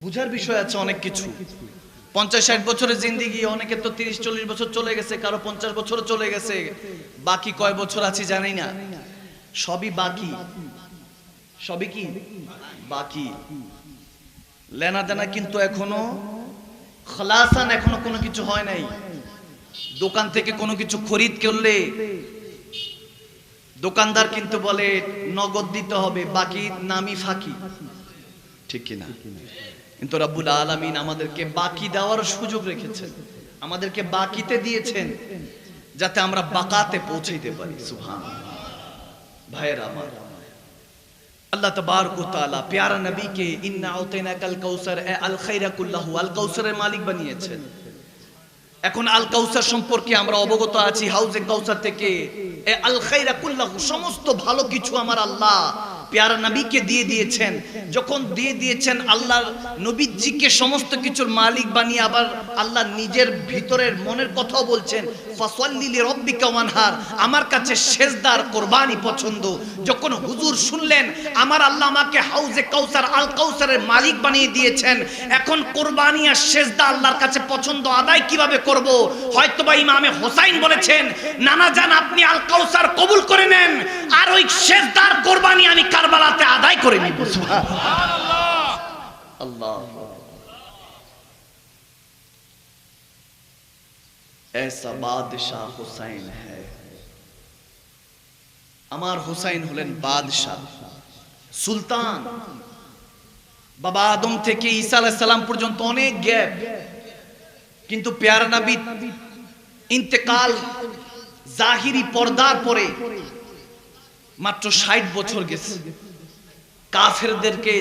বুঝার বিষয় আছে অনেক কিছু। 50-60 বছরের জিন্দেগি, অনেকে তো 30-40 বছর চলে গেছে, কারো 50 বছর চলে গেছে, বাকি কয় বছর আছে জানি না। সবই বাকি, সবই কি বাকি। লেনা দেনা কিন্তু এখনো খলাসান, এখনো কোনো কিছু হয় নাই। দোকান থেকে কোনো কিছু খরিদ করলে দোকানদার কিন্তু বলে নগদ দিতে হবে, বাকি নামি ফাঁকি, ঠিক কিনা? কিন্তু রব্বুল আলামিন আমাদেরকে বাকি দেওয়ার সুযোগ রেখেছেন, আমাদেরকে বাকিতে দিয়েছেন যাতে আমরা বাকাতে পৌঁছাইতে পারি। সুবহানাল্লাহ। ভাইয়েরা আমার, আল্লাহ তাবারক ওয়া তাআলা প্যারা নবীকে ইন্না আতাইনাকাল কাউসার আল খায়রা কুল্লাহু, আল কাউসারের মালিক বানিয়েছেন। এখন আল কাউসার সম্পর্কে আমরা অবগত আছি হাউজে কাউসার থেকে। আল খায়রা কুল্লাহু, সমস্ত ভালো কিছু আমার আল্লাহ প্যারা নবীকে দিয়ে দিয়েছেন। যখন দিয়ে দিয়েছেন, আল্লাহর নবীজিকে সমস্ত কিছুর মালিক বানিয়ে আবার আল্লাহ নিজের ভিতরের মনের কথাও বলছেন, ফাসাল্লি লিরাব্বিকা ওয়ানহার, আমার কাছে সেজদার কুরবানি পছন্দ। যখন হুজুর শুনলেন আমার আল্লাহ আমাকে হাউজে কাউসার আল কাউসারের মালিক বানিয়ে দিয়েছেন, এখন কুরবানি আর সেজদা আল্লাহর কাছে পছন্দ, আদায় কিভাবে করব? হয়তোবা ইমামে হোসাইন বলেছেন, নানা জান আপনি আল কাউসার কবুল করে নেন, আর ওই সেজদার কুরবানি আমি কারবালাতে আদায় করে নিব। সুবহানাল্লাহ। আল্লাহ, ऐसा बादशाह हुसैन है। আমার হুসাইন হলেন বাদশাহ, সুলতান। বাবা আদম থেকে ঈসা আলাইহিস সালাম পর্যন্ত অনেক গ্যাপ, কিন্তু প্যারা নবী ইন্তেকাল জাহিরি পর্দার পরে মাত্র 60 বছর গেছে। কাফেরদেরকে,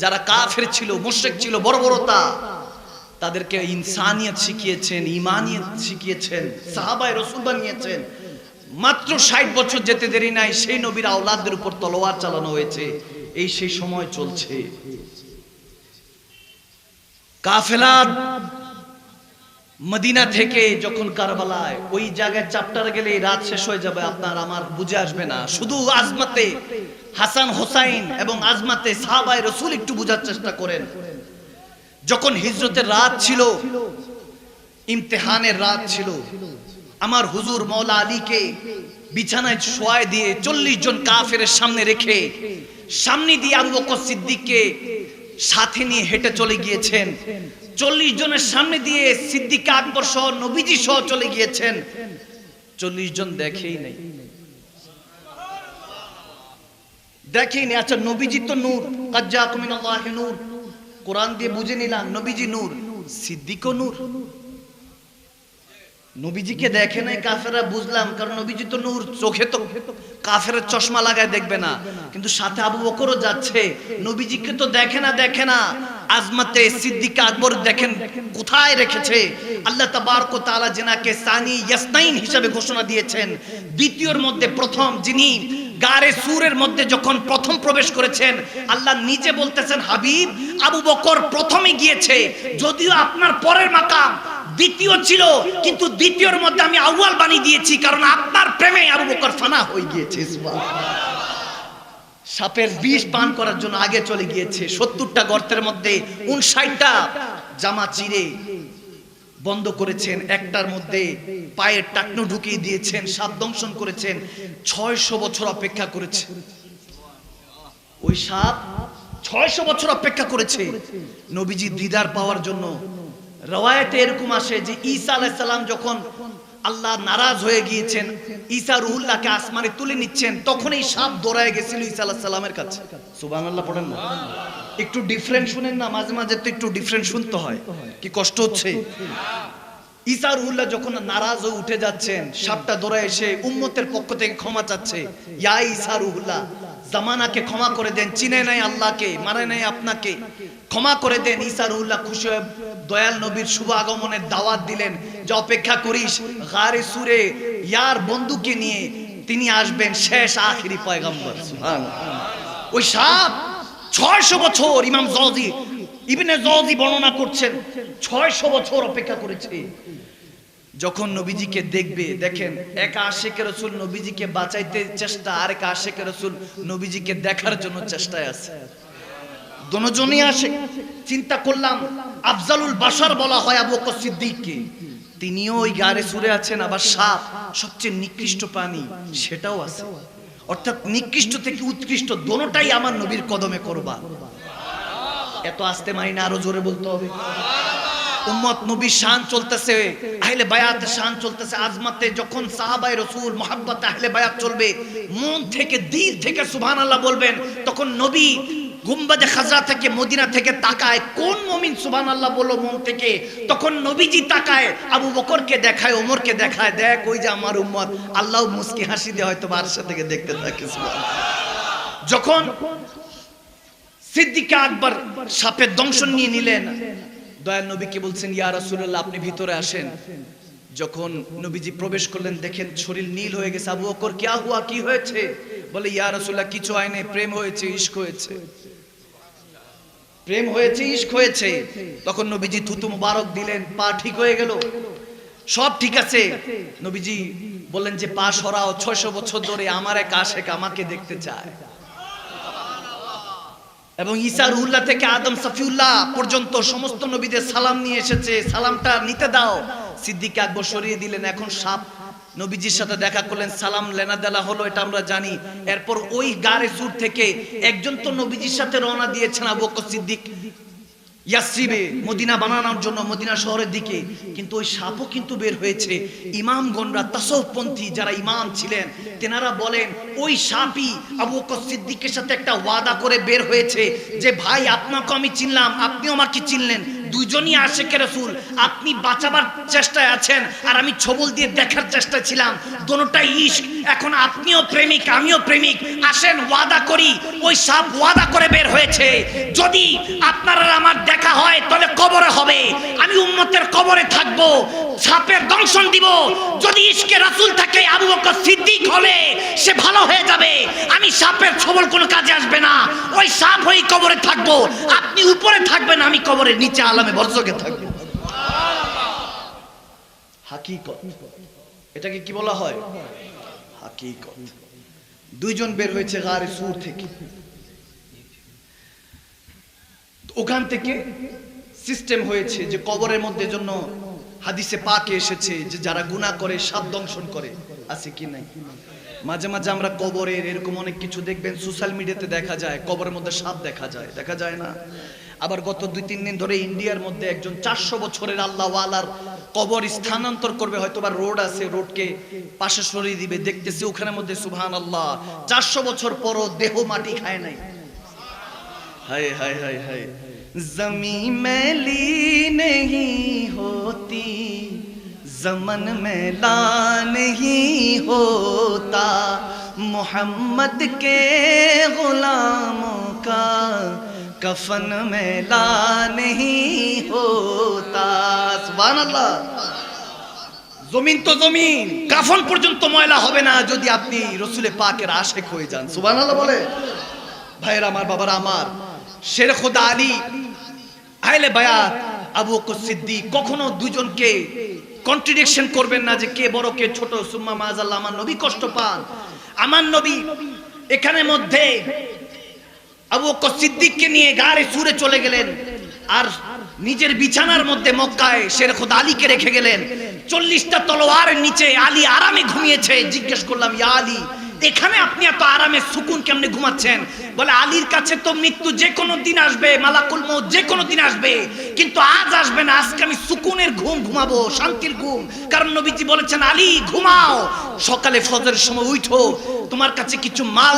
যারা কাফের ছিল, মুশরিক ছিল, বর্বরতা, তাদেরকে ইনসানিয়ত শিখিয়েছেন, ঈমানিয়ত শিখিয়েছেন, সাহাবায়ে রাসূল বানিয়েছেন। মাত্র 60 বছর যেতে দেরি নাই, সেই নবীর আওলাদদের উপর তলোয়ার চালানো হয়েছে। এই সেই সময় চলছে। কাফেলা মদিনা থেকে যখন কারবালায়, ওই জায়গায় চ্যাপ্টার গেলে রাত শেষ হয়ে যাবে, আপনার আমার বুঝে আসবে না। শুধু আজমাতে হাসান হোসাইন এবং আজমাতে সাহাবায়ে রাসূল একটু বুঝার চেষ্টা করেন। যখন হিজরতের রাত ছিল, ইমতিহানের রাত ছিল, আমার হুজুর মওলা আলীকে বিছানায় শোয়ায় দিয়ে 40 জন কাফেরের সামনে রেখে, সামনে দিয়ে আবু বকর সিদ্দিককে সাথে নিয়ে হেঁটে চলে গিয়েছেন। 40 জনের সামনে দিয়ে সিদ্দিক আকবর সহ নবীজি সহ চলে গিয়েছেন। 40 জন দেখেই নাই, দেখেই নাই। আচ্ছা, নবীজি তো নূর, কাদ জাআকুম মিনাল্লাহি নূর, কোরআন দিয়ে বুঝে নিলাম নবীজি নূর, সিদ্দিকও নূর। নবীজিকে দেখে নাই কাফেররা, বুঝলাম, কারণ নবীজি তো নূর, চোখে তো কাফেরের চশমা লাগায় দেখবে না। কিন্তু সাথে আবু বকরও যাচ্ছে, নবীজিকে তো দেখে না। আজমাতে সিদ্দিক আকবর দেখেন কোথায় রেখেছে। আল্লাহ তাবারক ওয়া তাআলা জিনাকে সানি ইয়াসনাইন হিসেবে ঘোষণা দিয়েছেন, দ্বিতীয়র মধ্যে প্রথম, যিনি গারে সুরের মধ্যে যখন প্রথম প্রবেশ করেছেন, আল্লাহ নিজে বলতেছেন, হাবিব আবু বকর প্রথমে গিয়েছে, যদিও আপনার পরের মাকাম দ্বিতীয় ছিল, কিন্তু দ্বিতীয়র মধ্যে আমি আউয়াল বানিয়ে দিয়েছি, কারণ আপনার প্রেমে আবু বকর ফানা হয়ে গিয়েছে। সাপের বিষ পান করার জন্য আগে চলে গিয়েছে। 70টা গর্তের মধ্যে 59টা জামা চিরে বন্ধ করেছেন, একটার মধ্যে পায়ের টাকনো ঢুকিয়ে দিয়েছেন, সাপ দংশন করেছেন। 600 বছর অপেক্ষা করেছে ওই সাপ, 600 বছর অপেক্ষা করেছে নবীজি দিদার পাওয়ার জন্য। রওয়ায়াতে এরকম আসে যে ঈসা আলাইহিস সালাম যখন আল্লাহ নারাজ হয়ে গিয়েছেন, ঈসা রুহুল্লাহকে আসমানে তুলে নিচ্ছেন, তখন এই সাপ দৌড়ায় গেছিল ঈসা আলাইহিস সালামের কাছে। সুবহানাল্লাহ পড়েন না, একটু ডিফারেন্ট শুনেন না, মাঝে মাঝে তো একটু ডিফারেন্ট শুনতে হয়, কি কষ্ট হচ্ছে। ঈসা রুহুল্লাহ যখন নারাজ হয়ে উঠে যাচ্ছেন, সাপটা দৌড়ায় এসে উম্মতের পক্ষ থেকে ক্ষমা চাচ্ছে, ইয়া ঈসা রুহুল্লাহ, জামানাকে ক্ষমা করে দেন, চিনে নাই আল্লাহকে, মানে নাই আপনাকে, ক্ষমা করে দেন। ঈসা রুহুল্লাহ খুশি হয়ে দয়াল নবীর শুভ আগমনের দাওয়াত দিলেন, যে অপেক্ষা করিস, গারে সুরে ইয়ার বন্ধুকে নিয়ে তিনি আসবেন, শেষ আখিরি পয়গম্বর। সুবহানাল্লাহ। ওই সাপ 600 বছর, ইমাম জওজি ইবনে জওজি বর্ণনা করছেন, 600 বছর অপেক্ষা করেছে। যখন নবীজিকে দেখবে, দেখেন এক আশিকে রাসূল নবীজিকে বাঁচাইতে চেষ্টা, আর এক আশিকে রাসূল নবীজিকে দেখার জন্য চেষ্টায় আছে। দুজনই আসে। চিন্তা করলাম আফজালুল বাশার বলা হয় আবু বকর সিদ্দিককে, তিনিও ওই গারে সুরে আছেন, আবার সাপ সবচেয়ে নিকৃষ্ট প্রাণী সেটাও আছে, অর্থাৎ নিকৃষ্ট থেকে উৎকৃষ্ট দোনোটাই আমার নবীর কদমে করবা। এত আস্তে মারি না, আরো জোরে বলতে হবে। উম্মত নবীর শান চলতেছে, আহলে বায়াতের শান চলতেছে, আজমাতে যখন সাহাবায়ে রাসূল মুহাব্বতে আহলে বায়াত চলবে, মন থেকে দিল থেকে সুবহানাল্লাহ বলবেন, তখন নবী গুম্বাদে খাজরা থেকে মদিনা থেকে তাকায়, কোন মুমিন সুবহানাল্লাহ বলো মন থেকে, তখন নবীজি তাকায়, আবু বকরকে দেখায়, ওমরকে দেখায়, দেখ ওই যে আমার উম্মত, আল্লাহ মুস্কি হাসি দিয়ে হয়তো বারসা থেকে দেখতে থাকে। সুবহানাল্লাহ। যখন সিদ্দিক আকবর সাপের দংশন নিয়ে নিলেন, দয়াল নবীকে বলছেন, ইয়া রাসূলুল্লাহ আপনি ভিতরে আসেন। যখন নবীজি প্রবেশ করলেন, দেখেন শরীর নীল হয়ে গেছে। আবু বকর কিয়া হুয়া, কি হয়েছে? বলে, ইয়া রাসূলুল্লাহ কিছু হয় নাই, প্রেম হয়েছে, ইশক হয়েছে, প্রেম হয়েছে, ইশক হয়েছে। তখন নবীজি থুতু মুবারক দিলেন, পা ঠিক হয়ে গেল, সব ঠিক আছে। নবীজি বললেন যে পা সরাও, 600 বছর ধরে আমার এক আশেক আমাকে দেখতে চায়। এবং ঈসা রুহুল্লাহ থেকে আদম সফিউল্লাহ পর্যন্ত সমস্ত নবীদের সালাম নিয়ে এসেছে, সালামটা নিতে দাও। সিদ্দিক আকবর সরিয়ে দিলেন। এখন সাপ নবীজির সাথে দেখা করলেন, সালাম লেনা দেলা হলো, এটা আমরা জানি। এরপর ওই গারে সুর থেকে একজন তো নবীজির সাথে রওনা দিয়েছেন, আবু বকর সিদ্দিক ইয়াসরিবে মদিনা বানানোর জন্য, মদিনা শহরের দিকে। কিন্তু ওই সাপও কিন্তু বের হয়েছে। ইমামগণরা, তাসাউফপন্থী যারা ইমাম ছিলেন, তেনারা বলেন ওই সাপই আবু বকর সিদ্দিকের সাথে একটা ওয়াদা করে বের হয়েছে যে ভাই আপনাকে আমি চিনলাম, আপনিও আমাকে চিনলেন, দুইজনই আশিকে রাসূল, আপনি বাঁচাবার চেষ্টায় আছেন আর আমি ছবল দিয়ে দেখার চেষ্টায় ছিলাম, দোনোটাই ইশক। এখন আপনিও প্রেমিক, আমিও প্রেমিক, আসেন ওয়াদা করি। ওই সাপ ওয়াদা করে বের হয়েছে, যদি আপনারা আমার দেখা হয় তাহলে কবরে হবে, আমি উম্মতের কবরে থাকবো, সাপের দংশন দিব। যদি ইশকে রাসূল থাকে, আবু বকর সিদ্দিক হলে সে ভালো হয়ে যাবে, আমি সাপের ছবল কোনো কাজে আসবে না, ওই সাপ হয়ে কবরে থাকবো, আপনি উপরে থাকবেন, আমি কবরের নিচে আলামে বরজকে থাকবো। হাকিকত, এটাকে কি বলা হয়? হাকিকত। দুইজন বের হয়েছে গারে সুর থেকে। ওখান থেকে সিস্টেম হয়েছে যে কবরের মধ্যে জন্য হাদিসে পাকে এসেছে যে যারা গুনাহ করে সাপ দংশন করে, আছে কি নাই? মাঝে মাঝে আমরা কবরের এরকম অনেক কিছু দেখবেন সোশ্যাল মিডিয়াতে দেখা যায়, কবরের মধ্যে সাপ দেখা যায়, দেখা যায় না? আবার গত 2-3 দিন ধরে ইন্ডিয়ার মধ্যে একজন 400 বছরের আল্লাহওয়ালার কবর স্থানান্তর করবে, হয়তোবা রোড আছে, রোডকে পাশে সরিয়ে দিবে, দেখতেছি ওখানের মধ্যে সুবহানাল্লাহ 400 বছর পরও দেহ মাটি খায় নাই। হায় হায় হায় হায়। জমিন মেলি नहीं होती, ज़मन मेला नहीं होता, मोहम्मद के गुलामों का कफन मेला नहीं होता। सुभान अल्लाह। জমিন তো জমিন, কাফন পর্যন্ত ময়লা হবে না যদি আপনি রাসূলে পাকের আশিক হয়ে যান। সুবহানাল্লাহ বলে। ভাইরা আমার, বাবারা আমার, শের খোদা আলী, আহলে বায়াত, আবু বকর সিদ্দিক, কখনো দুজনকে কন্ট্রাডিকশন করবেন না যে কে বড় কে ছোট। সুম্মা মাযাল্লাহ, আমার নবী কষ্ট পান, আমার নবী এখানে মধ্যে আবু বকর সিদ্দিককে নিয়ে গারে সুরে চলে গেলেন, আর নিজের বিছানার মধ্যে মক্কায় শের খোদা আলীকে রেখে গেলেন। 40টা তলোয়ারের নিচে আলী আরামে ঘুমিয়েছে। জিজ্ঞেস করলাম, ইয়া আলী, এখানে আপনি এত আরামে সুকুন কেমনে ঘুমাচ্ছেন? বলে, আলীর কাছে তো মৃত্যু যে কোনো দিন আসবে, মালাকুল মউত যে কোনো দিন আসবে, কিন্তু আজ আসবে না। আজকে আমি সুকুনের ঘুম ঘুমাবো, শান্তির ঘুম। কারণ নবীজি বলেছেন, আলী ঘুমাও, সকালে ফজরের সময় উঠো, তোমার কাছে কিছু মাল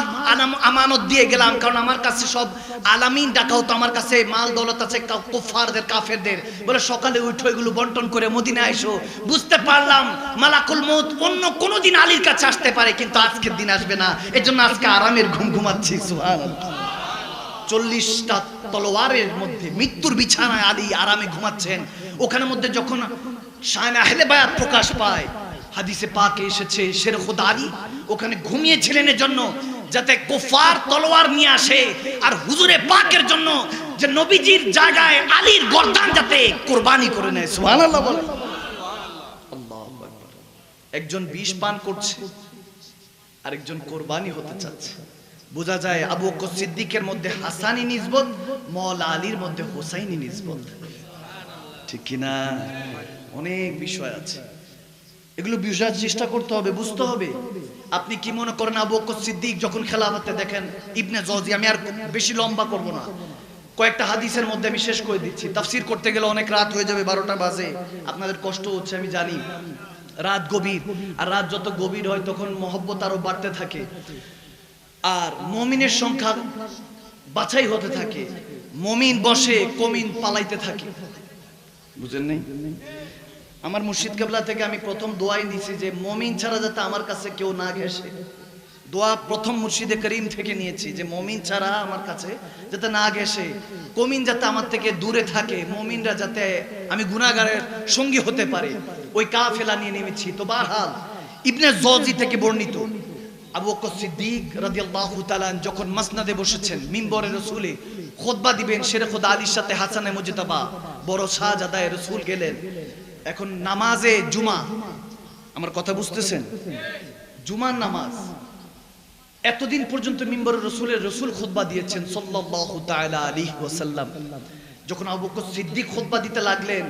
আমানত দিয়ে গেলাম, কারণ আমার কাছে সব আলামিন ডাকাও, তো আমার কাছে মাল দৌলত আছে কুফারদের, কাফেরদের। বলে, সকালে উঠো, এগুলো বন্টন করে মদিনায় আইসো। বুঝতে পারলাম মালাকুল মউত অন্য কোনো দিন আলীর কাছে আসতে পারে, কিন্তু আজকের দিন আসবে না, এজন্য আজকে আরামের ঘুম ঘুমাচ্ছি। সুবহানাল্লাহ। 40টা তলোয়ারের মধ্যে মৃত্যুর বিছানায় আলী আরামে ঘুমাচ্ছেন। ওখানের মধ্যে যখন শান আহলে বায়াত প্রকাশ পায়, হাদিসে পাকে এসেছে শের খোদা আলী ওখানে ঘুমিয়েছিলেন এজন্য যাতে কুফার তলোয়ার নিয়ে আসে, আর হুজুরে পাকের জন্য যে নবীজির জায়গায় আলীর গর্দান যাতে কুরবানি করে নেয়। সুবহানাল্লাহ বলে। আল্লাহু আকবার। একজন বিষ পান করছে, আরেকজন কোরবানি হতে চাচ্ছে। বোঝা যায় আবু বকর সিদ্দিকের মধ্যে হাসানি নিসবত, মওলা আলীর মধ্যে হোসাইনি নিসবত। ঠিক কি না? অনেক বিষয় আছে, এগুলো বুঝার চেষ্টা করতে হবে, বুঝতে হবে। আপনি কি মনে করেন আবু বকর সিদ্দিক যখন খেলাফতে দেখেন ইবনে জওজি, আমি আর বেশি লম্বা করব না, কয়েকটা হাদিসের মধ্যে আমি শেষ করে দিচ্ছি। তাফসীর করতে গেলে অনেক রাত হয়ে যাবে, 12টা বাজে, আপনাদের কষ্ট হচ্ছে আমি জানি, রাত গভীর, আর রাত যত গভীর হয় তখন মহব্বত আরো বাড়তে থাকে, আর মুমিনের সংখ্যা বাছাই হতে থাকে, মুমিন বসে কমিন পালাইতে থাকে, বুঝেন নাই? আমার মুর্শিদ কেবলা থেকে আমি প্রথম দোয়াই নিয়েছি যে মুমিন ছাড়া যাতে আমার কাছে কেউ না ঘেঁষে। দোয়া প্রথম মুর্শিদে করিম থেকে নিয়েছি যে মুমিন ছাড়া আমার কাছে যাতে না ঘেঁষে, কমিন যাতে আমার থেকে দূরে থাকে, মুমিনরা যাতে আমি গুনাহগারের সঙ্গী হতে পারে, ওই কাফেলা নিয়ে নেমেছি। তো বারহাল ইবনে জওজি থেকে বর্ণিত আবু বকর সিদ্দিক রাদিয়াল্লাহু তাআলা যখন মাসনাদে বসেছেন, মিম্বরে রাসূলে খুতবা দিবেন, শেরে খোদা আলীর সাথে হাসানে মুজতাবা বড় শাহজাদায়ে রাসূল গেলেন। এখন নামাজে জুমা, আমার কথা বুঝতেছেন? জুমার নামাজ, এতদিন পর্যন্ত মিম্বরে রাসূল খুতবা দিয়েছেন সাল্লাল্লাহু তাআলা আলাইহি ওয়াসাল্লাম। যখন আবু বকর সিদ্দিক খুতবা দিতে লাগলেন,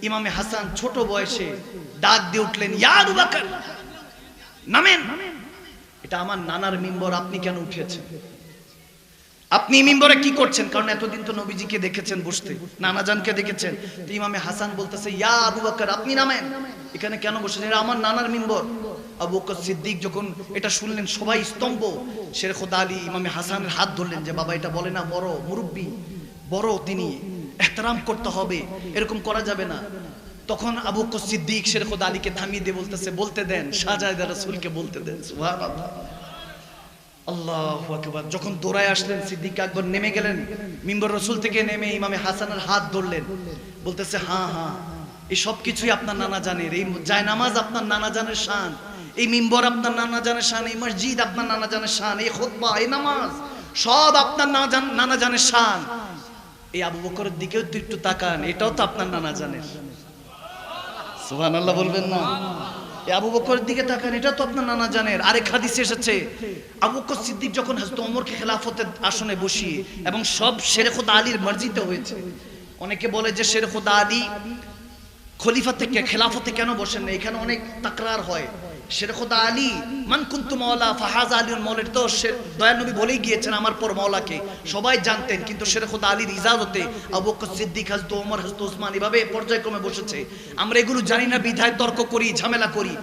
ইমামে হাসান ছোট বয়সে ডাক দিয়ে উঠলেন, ইয়া আবু বকর, নামেন, এটা আমার নানার মিম্বর, আপনি কেন উঠেছেন? আপনি মিম্বরে কি করছেন? কারণ এতদিন তো নবীজিকে দেখেছেন বসতে, নানা জানকে দেখেছেন। তো ইমামে হাসান বলতেছে, ইয়া আবু বকর, আপনি নামেন, এখানে কেন বসেছেন? এটা আমার নানার মিম্বর। আবু বকর সিদ্দিক যখন এটা শুনলেন সবাই স্তম্ভ। শেরে খোদা আলী ইমামে হাসানের হাত ধরলেন যে বাবা এটা বলে না, বড় মুরব্বী, বড়, তিনি ইহতিরাম করতে হবে, এরকম করা যাবে না। তখন আবু বকর সিদ্দিক শেরে খোদা আলীকে থামিয়ে দিয়ে বলতেছে, বলতে দেন, শাহজাদা রাসূলকে বলতে দেন। সুবহানাল্লাহ, আল্লাহু আকবার। যখন দৌড়ায় আসলেন সিদ্দিক আকবর, নেমে গেলেন মিম্বর রাসূল থেকে নেমে ইমামে হাসানের হাত ধরলেন, বলতেছে, হ্যাঁ হ্যাঁ, এই সব কিছুই আপনার নানা জানের, এই জায়নামাজ আপনার নানা জানের শান, এই মিম্বর আপনার নানা জানের শান, এই মসজিদ আপনার নানা জানের শান, এই খুতবা, এই নামাজ সব আপনার নানা জানের শান। এই আবু বকরের দিকেও তো একটু তাকান, এটাও তো আপনার নানা জানের। সুবহানাল্লাহ বলবেন না? আবু বকরের দিকে তাকান, এটা তো আপনার নানা জানের। আরেক হাদিসে এসেছে আবু বকর সিদ্দিক যখন হযরত ওমরকে খেলাফতের আসনে বসিয়ে, এবং সব শেরে খোদা আলীর মর্জিতে হয়েছে। অনেকে বলে যে শেরে খোদা আলী খলিফা থেকে খেলাফতে কেন বসেন না, এখানে অনেক তাকরার হয়। শেরে খোদা আলী মান কুনতু মাওলা ফাহাজা আলীর মাওলার, তো দয়ার নবী বলেই গিয়েছেন আমার পর মাওলাকে, সবাই জানতেন। কিন্তু শেরে খোদা আলীর ইজাজতে আবু বকর সিদ্দিক, হযরত ওমর, হযরত ওসমান এভাবে পর্যায়ক্রমে বসেছে। আমরা এগুলো জানি না বিধায় তর্ক করি, ঝামেলা করি।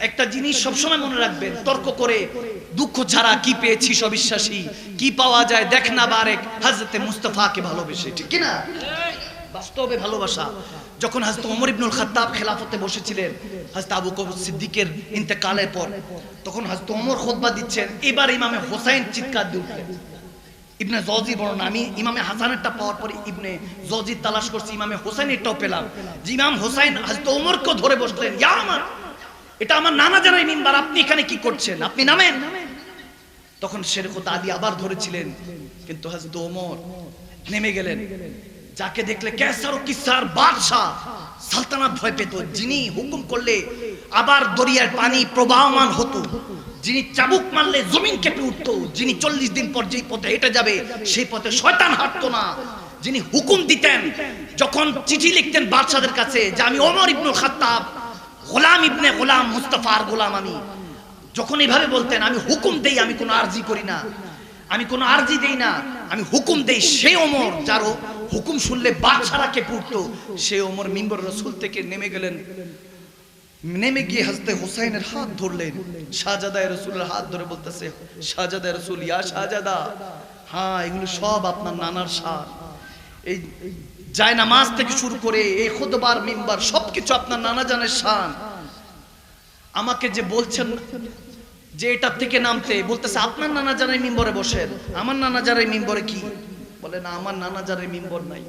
একটা জিনিস সবসময় মনে রাখবেন, তর্ক করে দুঃখ ছাড়া কি পেয়েছি সবিশ্বাসী, কি পাওয়া যায় দেখ না বারেক হযরতে মুস্তাফাকে ভালোবেসে, ঠিক কি না? বাস্তবে ভালোবাসা। যখন হযরত ওমর ইবনুল খাত্তাব খেলাফতে বসেছিলেন হযরত আবু বকর সিদ্দিকের ইন্তেকালের পর, তখন হযরত ওমর খুতবা দিচ্ছেন, এবার ইমামে হোসাইন চিৎকার দিয়ে উঠলেন। ইবনে জওজি বর্ণনা, আমি ইমামে হাসানেরটা পাওয়ার পরে ইবনে জওজি তালাশ করছি, ইমামে হোসাইনেরটাও পেলাম, যে ইমাম হোসাইন হযরত ওমরকে ধরে বসলেন, ইয়া ওমর, এটা আমার নানা জানের মিম্বার, আপনি এখানে কি করছেন, আপনি নামেন। তখন শেরে খোদা আলী আবার ধরেছিলেন, কিন্তু হযরত ওমর নেমে গেলেন। যাকে দেখলে কেসার ও কিসার বাদশা সালতানাত ভয় পেত, যিনি হুকুম করলে আবার দরিয়ার পানি প্রবাহমান হতো, যিনি চাবুক মারলে জমিন কেঁপে উঠতো, যিনি 40 দিন পর যেই পথে হেঁটে যাবে সেই পথে শয়তান হাঁটতো না, যিনি হুকুম দিতেন, যখন চিঠি লিখতেন বাদশাদের কাছে যে আমি ওমর ইবনুল খাত্তাব গোলাম ইবনে গোলাম মুস্তাফার গোলাম, আমি যখন এভাবে বলতেন, আমি হুকুম দেই, আমি কোনো আরজি করি না, আমি কোনো আরজি দেই না, আমি হুকুম দেই, সেই ওমর যার হুকুম শুনলে বাদশারা কেঁপে উঠতো, সেই ওমর মিম্বর রাসূল থেকে নেমে গেলেন। নেমে গিয়ে হযরতে হুসাইনের হাত ধরলেন, শাহজাদায়ে রাসূলের হাত ধরে বলতেছে, শাহজাদায়ে রাসূল, ইয়া শাহজাদা, হ্যাঁ এগুলো সব আপনার নানার শান, এই জায়নামাজ থেকে শুরু করে এই খুতবার মিম্বার সবকিছু আপনার নানা জানের শান। আমাকে যে বলছেন যে এটা থেকে নামতে, বলতেছে আপনার নানা জানের মিম্বরে বসেন, আমার নানা জানের মিম্বরে কি? বলে না, আমার নানা জানের মিম্বর নাই,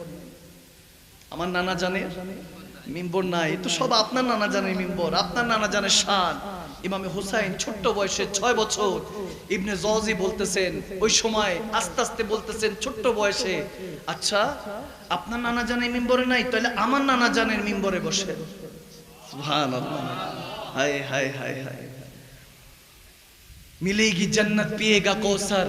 আমার নানা জানের মিম্বর নাই, তো সব আপনার নানা জানের মিম্বর, আপনার নানা জানের শান। ইমামে হুসাইন ছোট্ট বয়সে 6 বছর, ইবনে জওজি বলতেছেন ওই সময় আস্তে আস্তে বলতেছেন ছোট্ট বয়সে, আচ্ছা আপনার নানা জানের মিম্বরে নাই, তাহলে আমার নানা জানের মিম্বরে বসেন। সুবহানাল্লাহ, হায় হায় হায় হায়। मिलेगी जन्नत पिएगा कौसर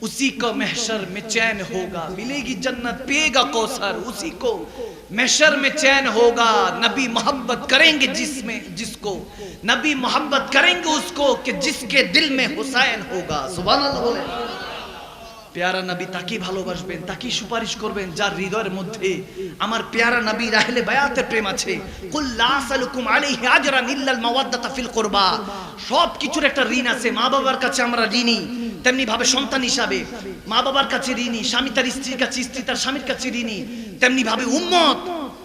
उसी को महशर में चैन होगा। मिलेगी जन्नत पिएगा कौसर उसी को महशर में चैन होगा। नबी मोहब्बत करेंगे जिसको नबी मोहब्बत करेंगे उसको कि जिसके दिल में हुसैन होगा। सुभान अल्लाह बोले। प्यारा नबी ताकी ভালোবাসবেন, ताकी সুপারিশ করবেন যার হৃদয়ের মধ্যে আমার প্যারা নবীর আহলে বায়াতের প্রেম আছে। কুল লা সালুকুম আলাইহি আজরান ইল্লাল মাওয়াদ্দাতা ফিল কুরবা। সব কিছুর একটা ঋণ আছে। মা বাবার কাছে আমরা ঋণী, তেমনি ভাবে সন্তান হিসাবে মা বাবার কাছে ঋণী, স্বামী তার স্ত্রীর কাছে, স্ত্রী তার স্বামীর কাছে ঋণী, তেমনি ভাবে উম্মত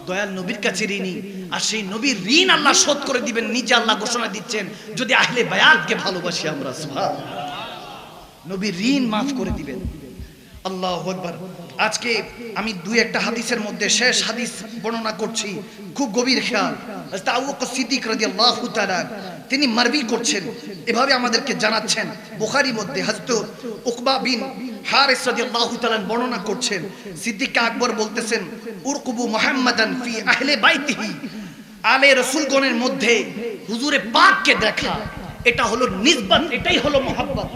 দয়াল নবীর কাছে ঋণী। আর সেই নবীর ঋণ আল্লাহ শোধ করে দিবেন, নিজে আল্লাহ ঘোষণা দিচ্ছেন যদি আহলে বায়াতকে ভালোবাসি আমরা। সুবহানাল্লাহ। নবীর ঋণ মাফ করে দিবেন। আল্লাহু আকবার। আজকে আমি দুই একটা হাদিসের মধ্যে শেষ হাদিস বর্ণনা করছি, খুব গভীর খেয়াল। হযরত আবু বকর সিদ্দিক রাদিয়াল্লাহু তাআলা তিনি মারবি করছেন, এভাবে আমাদেরকে জানাচ্ছেন বুখারীর মধ্যে হযরত উকবা বিন হারিস রাদিয়াল্লাহু তাআলা বর্ণনা করছেন। সিদ্দিক আকবর বলতেছেন উরকুবু মুহাম্মাদান ফি আহলে বাইতিহি। আলে রাসূলগণের মধ্যে হুজুরে পাককে দেখা, এটা হলো নিসবত, এটাই হলো মোহাব্বত।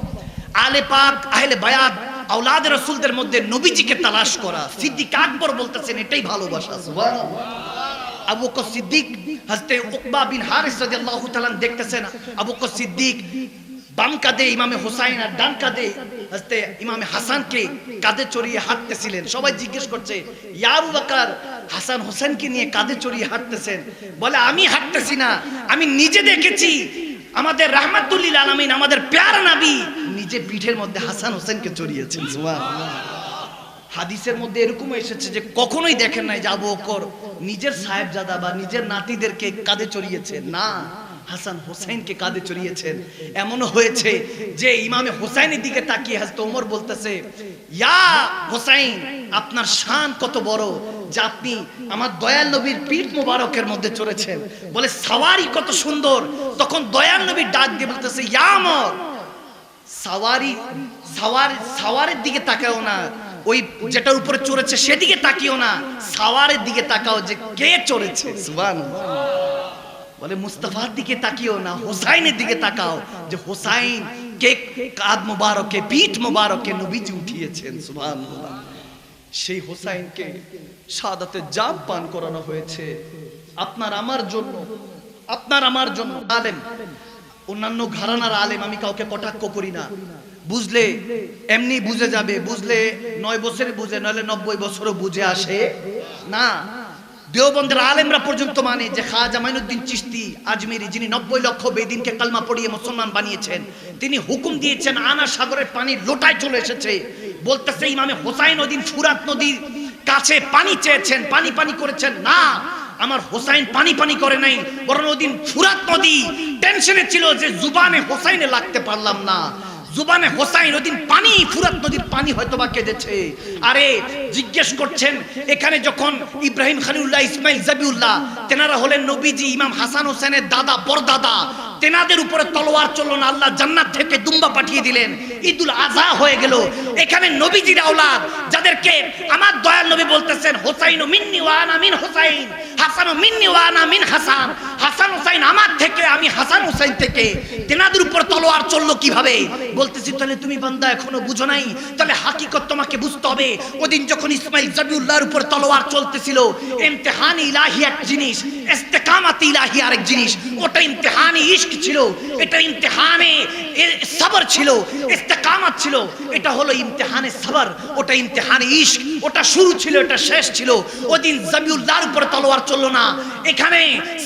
আলে পাক আহলে বায়াত আওলাদ রাসূলদের মধ্যে নবীজিকে তালাশ করা। সিদ্দিক আকবর বলতেছেন এটাই ভালোবাসা। সুবহানাল্লাহ। আবু বকর সিদ্দিক হযরত উকবা বিন হারিস রাদিয়াল্লাহু তাআলা দেখতেছেন আবু বকর সিদ্দিক বাম কাঁধে ইমামে হুসাইন আর ডান কাঁধে হযরত ইমামে হাসানকে কাঁধে চড়িয়ে হাঁটতেছিলেন। সবাই জিজ্ঞেস করছে ইয়া আবু বকর হাসান হোসেনকে নিয়ে কাঁধে চড়িয়ে হাঁটতেছেন? বলে আমি হাঁটতেছি না, আমি নিজে দেখেছি আমাদের রাহমাতুল লিল আলামিন আমাদের প্যারা নবী নিজে পিঠের মধ্যে হাসান হোসেনকে চড়িয়েছেন। সুবহানাল্লাহ। হাদিসের মধ্যে এরকম এসেছে যে কখনোই দেখেন নাই যে আবু বকর নিজের সাহেবজাদা বা নিজের নাতিদেরকে কাঁধে চড়িয়েছেন, না, হাসান হোসেনকে কাঁধে চড়িয়েছেন। এমনও হয়েছে যে ইমামে হোসেনের দিকে তাকিয়ে হযরত ওমর বলতেছে ইয়া হোসেন আপনার শান কত বড় যে আপনি আমার দয়াল নবীর পিঠ মোবারকের মধ্যে চড়েছেন। বলে সাওয়ারি কত সুন্দর। তখন দয়াল নবী ডাক দিয়ে বলতেছে ইয়া ওমর সাওয়ারের দিকে তাকাও না, ওই যেটার উপরে চড়েছে সেদিকে তাকিও না, সাওয়ারের দিকে তাকাও যে কে চড়েছে। সুবহানাল্লাহ। বলে মুস্তাফার দিকে তাকিও না, হোসাইনের দিকে তাকাও যে হোসাইন কে কাঁধ মোবারকে পিঠ মোবারকে নবীজি উঠিয়েছেন। সুবহানাল্লাহ। সেই হোসাইনকে শাহাদাতের জাম পান করানো হয়েছে আপনার আমার জন্য, আপনার আমার জন্য। আলেম, অন্যান্য ঘরানার আলেম আমি কাউকে কটাক্ষ করি না, বুঝলে এমনি বুঝে যাবে, বুঝলে 9 বছরে বুঝে, নইলে 90 বছরও বুঝে আসে না। দেওবন্দের আলেমরা পর্যন্ত মানে যে খাজা মাইনুদ্দিন চিশতি আজমিরি, যিনি 90 লক্ষ বেদিনকে কালমা পড়িয়ে মুসলমান বানিয়েছেন, তিনি হুকুম দিয়েছেন আনা সাগরের পানি লোটায় চলে এসেছে। বলতেছে ইমামে হোসাইন ওদিন ফুরাত নদীর কাছে পানি চেয়েছেন, পানি পানি করেছেন, না, আমার হোসাইন পানি পানি করে নাই, বরং ওদিন ফুরাত নদী টেনশনে ছিল যে জুবানে হোসাইনে লাগতে পারলাম না। জুবানে হোসাইন ওদিন পানি, ফুরাত নদীর পানি হয়তোবা কেঁদেছে। আরে জিজ্ঞেস করছেন এখানে যখন ইব্রাহিম খলিলুল্লাহ ইসমাইল জাবিউল্লাহ তেনারা হলেন নবীজি ইমাম হাসান হোসেনের দাদা পরদাদা, তেনাদের উপরে তলোয়ার চলল না, আল্লাহ জান্নাত থেকে দুম্বা পাঠিয়ে দিলেন, ঈদুল আযহা হয়ে গেল। এখানে নবীজির আওলাদ যাদেরকে আমার দয়াল নবী বলতেছেন হোসাইন মিন্নি ওয়া আনা মিন হোসাইন, হাসান মিন্নি ওয়া আনা মিন হাসান, হাসান হোসাইন আমার থেকে, আমি হাসান হোসেন থেকে, তেনাদের উপর তলোয়ার চললো কিভাবে? বলতেছি তাহলে তুমি বান্দা এখনো বুঝো নাই, তাহলে হাকিকত তোমাকে বুঝতে হবে। ওদিন যখন ইসমাইল জাবিউল্লাহর উপর তলোয়ার চলতেছিল, ইমতিহানি ইলাহি এক জিনিস, ইস্তেকামাত ইলাহি আরেক জিনিস। ওটা ইমতিহানি ইশক ছিল, এটা ইমতিহানে সবর ছিল, ইস্তেকামাত ছিল, এটা হলো ইমতিহানে সবর, ওটা ইমতিহানে ইশক, ওটা শুরু ছিল, এটা শেষ ছিল। ওদিন জাবিউল্লাহর উপর তলোয়ার চললো না, এখানে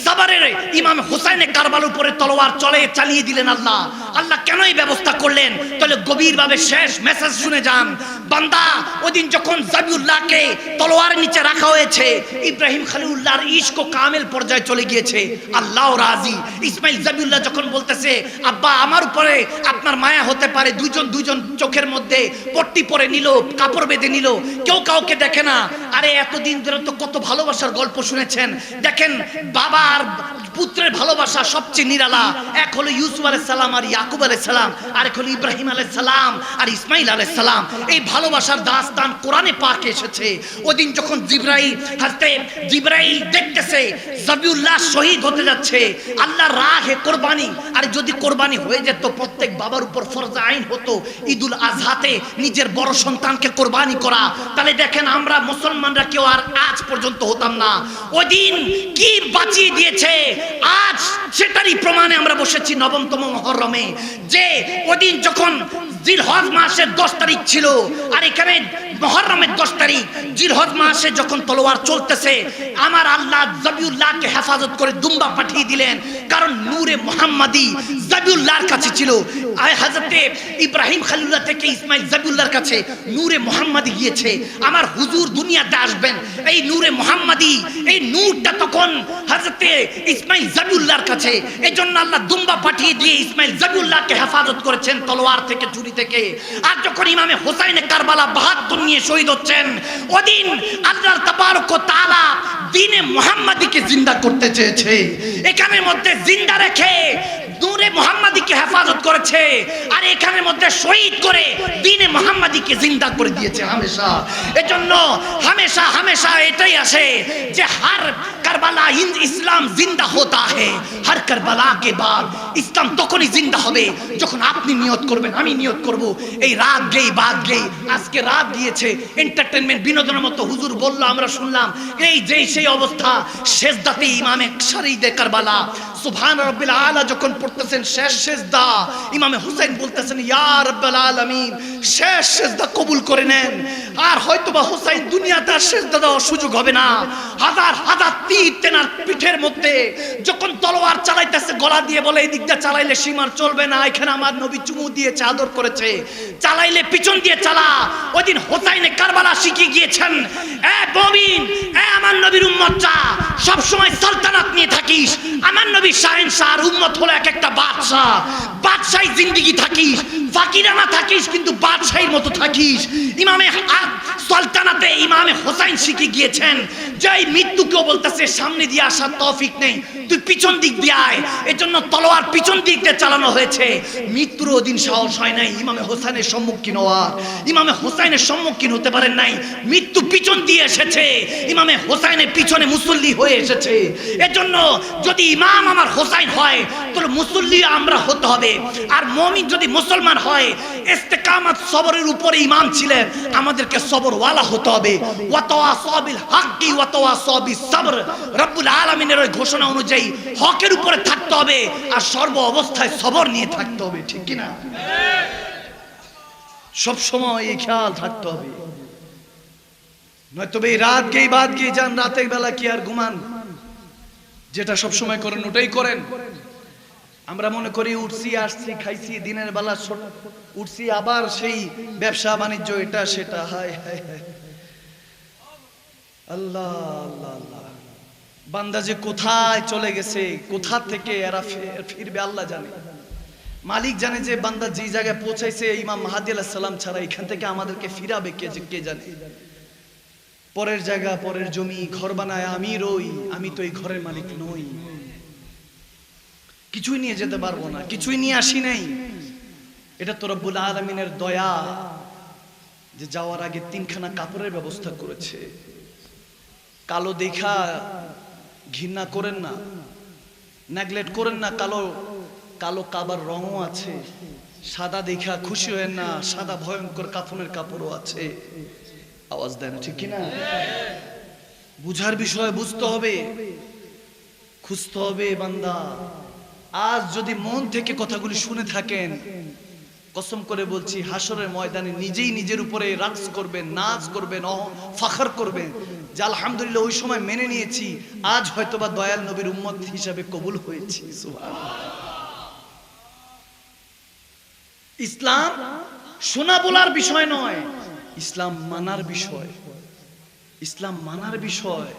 সবরের ইমাম হুসাইনে কারবালার উপরে তলোয়ার চালিয়ে দিলেন আল্লাহ। আল্লাহ কেন এই ব্যবস্থা করলেন? তাহলে গভীরভাবে শেষ মেসেজ শুনে যান বান্দা। ওদিন যখন জাবিউল্লাহকে তলোয়ারের নিচে রাখা হয়েছে, ইব্রাহিম খলিলুল্লাহর ইশক কামেল পর্যায়ে চলে গিয়েছে, আল্লাহ রাজি। ইসমাইল জাবিউল্লাহ যখন বলতেছে আব্বা আমার উপরে আপনার মায়া হতে পারে, দুইজন চোখের মধ্যে পট্টি পরে নিল, কাপড় বেঁধে নিল, কেউ কাউকে দেখে না। আরে এতদিন ধরে তো কত ভালোবাসার গল্প শুনেছেন। দেখেন বাবা আর পুত্রের ভালোবাসা সবচেয়ে নিরালা। এক হলো ইউসুফ আলাইহিস সালাম আর ইয়াকুব আলাইহিস সালাম, আর এক হলো ইব্রাহিম আলাইহিস সালাম আর ইসমাইল আলাইহিস সালাম। এই ভালোবাসার দাস্তান কোরআনে পাকে এসেছে। ওদিন যখন জিবরাইল দেখতেছে জবিউল্লাহ শহীদ হতে যাচ্ছে, আল্লাহর রাহে কোরবানি। আর যদি কোরবানি হয়ে যেত প্রত্যেক বাবার উপর ফরজ আইন হতো ঈদুল আজহাতে নিজের বড় সন্তানকে কোরবানি করা, তাহলে দেখেন আমরা মুসলমানরা কেউ আর আজ পর্যন্ত হতাম না। ওদিন কি বাঁচিয়ে দিয়েছে, আজ সেটারই প্রমাণে আমরা বসেছি নবমতম মুহররমে। যে ওদিন যখন জিলহজ মাসের 10 তারিখ ছিল, আর এখানে মুহররমের 10 তারিখ, জিলহজ মাসে যখন তলোয়ার চলতেছে, আমার আল্লাহ জবিউল্লাহকে হেফাজত করে দুম্বা পাঠিয়ে দিলেন। কারণ নূরে মুহাম্মাদি জবিউল্লাহর কাছে ছিল। হযরতে ইব্রাহিম খলিলুল্লাহ থেকে ইসমাইল জবিউল্লাহর কাছে নূরে মুহাম্মাদি গিয়েছে। আমার হুজুর দুনিয়াতে আসবেন, এই নূরে মুহাম্মাদি, এই নূরটা তখন হযরতে ইসমাইল জবিউল্লাহর কাছে। এজন্য আল্লাহ দুম্বা পাঠিয়ে দিয়ে ইসমাইল জবিউল্লাহকে হেফাজত করেছেন তলোয়ার থেকে, ছুরি থেকে। আর যখন ইমামে হুসাইনে কারবালা 72 নিয়ে শহীদ হচ্ছেন, ওদিন আল্লাহ তাবারক ওয়া তাআলা দ্বীনে মুহাম্মাদিকে জিন্দা করতে চেয়েছে। এখানের মধ্যে জিন্দা রেখে নূরে মুহাম্মাদিকে হেফাজত করেছে, আর এখানের মধ্যে শহীদ করে দ্বীনে মুহাম্মাদিকে জিন্দা করে দিয়েছে হামেশা। এজন্য হামেশা হামেশা এটাই আসে যে হার কারবালা ইসলাম জিন্দা হতা है, हर কারবালা के बाद ইসলাম তখনই জিন্দা হবে যখন আপনি নিয়ত করবেন, আমি নিয়ত করব। এই রাত গেই বাদ গেই, আজকে রাত গিয়েছে এন্টারটেইনমেন্ট বিনোদনের মতো হুজুর বলল, আমরা শুনলাম। এই যে সেই অবস্থা, সেজদাতে ইমামে শহীদে কারবালা সুবহান রাব্বিল আলা যখন পড়তেছেন শেষ সেজদা, ইমামে হুসাইন বলতেছেন ইয়া রাব্বাল আলামিন, শেষ সেজদা কবুল করে নেন। আর হয়তোবা হুসাইন দুনিয়াতে আর সেজদা দেওয়ার সুযোগ হবে না। হাজার হাজার তীর তেনার পিঠের মধ্যে, যখন তলোয়ার চালাইতেছে গলা দিয়ে বলে এই দিকটা চালাইলে সীমার চলবে না, এখানে আমার নবী চুমু দিয়েছে, আদর করেছে, চালাইলে পিছন দিয়ে চালা। ওইদিন হুসাইনে কারবালা শিখিয়ে গিয়েছেন, এ মুমিন, এ আমার নবীর উম্মতরা, সব সময় সালতানাত নিয়ে থাকিস। আমার নবী শাহেনশাহ, আর উম্মত হলো এক একটা বাদশা। বাদশাহী জিন্দেগি থাকিস, ফাকিরানা থাকিস, কিন্তু বাদশাহীর মতো থাকিস। ইমামে সালতানাতে ইমামে হুসাইন শিখে গিয়েছেন যে এই মৃত্যুকেও বলতেছে সামনে দিয়ে আসার তৌফিক নেই, তুই পিছন দিক দিয়ে আয়। এজন্য তলোয়ার পিছন দিক দিয়ে চালানো হয়েছে। মৃত্যুর ওদিন সাহস হয় নাই ইমামে হুসাইনের সম্মুখীন হওয়ার। ইমামে হুসাইনের সম্মুখীন হতে পারেন নাই, মৃত্যু পিছন দিয়ে এসেছে। ইমামে হুসাইনের পিছনে মুসল্লি হয়ে এসেছে। এজন্য যদি ইমাম আমার হুসাইন হয়, তাহলে মুসল্লি আমরা হতে হবে। আর মুমিন যদি মুসলমান হয়, ইস্তেকামত সবরের উপরে ইমাম ছিলেন, আমাদেরকে সবরওয়ালা হতে হবে। ওয়া তাওয়াসাবিল হাক্কি ওয়া তাওয়াসাবিস সবর, রব্বুল আলামিনের ওই ঘোষণা অনুযায়ী হকের উপরে থাকতে হবে, আর সর্ব অবস্থায় সবর নিয়ে থাকতে হবে। ঠিক কি না? সব সময় এই খেয়াল থাকতে হবে, নয়তো এই রাত গেই বাদ গিয়ে যান, রাতের বেলা কি আর ঘুমান? যেটা সব সময় করেন ওটাই করেন। আমরা মনে করি উঠছি, আসছি, খাইছি, দিনের বেলা উঠছি, আবার সেই ব্যবসা বাণিজ্য, এটা সেটা। হায় হায় হায়, আল্লাহ আল্লাহ আল্লাহ, বান্দা যে কোথায় চলে গেছে, কোথা থেকে এরা ফিরবে আল্লাহ জানে। মালিক জানে যে বান্দা যে জায়গায় পৌঁছাইছে, ইমাম মাহদী আলাইহিস সালাম ছাড়া এখান থেকে আমাদেরকে ফিরাবে কে জানে। পরের জায়গা, পরের জমি, ঘর বানায় আমি রই, আমি তো এই ঘরের মালিক নই। কিছুই নিয়ে যেতে পারবো না, কিছুই নিয়ে আসি নাই। এটা তো রব্বুল আলামিনের দয়া যে যাওয়ার আগে 3খানা কাপড়ের ব্যবস্থা করেছে। কালো দেখা ঘৃণা করেন না, নেগলেক্ট করেন না। কালো কালো কাবার রঙও আছে। সাদা দেখা খুশি হয়েন না, সাদা ভয়ঙ্কর কাফনের কাপড়ও আছে। আওয়াজ দেয় না, ঠিক কিনা? বুঝার বিষয়, বুঝতে হবে, খুঁজতে হবে বান্দা। আজ যদি মন থেকে কথাগুলি শুনে থাকেন, কসম করে বলছি হাসরের ময়দানে নিজেই নিজের উপরে রাজ করবেন, নাচ করবেন, ফখর করবেন যে আলহামদুলিল্লাহ ওই সময় মেনে নিয়েছি, আজ হয়তোবা দয়াল নবীর উম্মত হিসাবে কবুল হয়েছি। সুবহানাল্লাহ। ইসলাম শোনা বলার বিষয় নয়, ইসলাম মানার বিষয়। ইসলাম মানার বিষয়।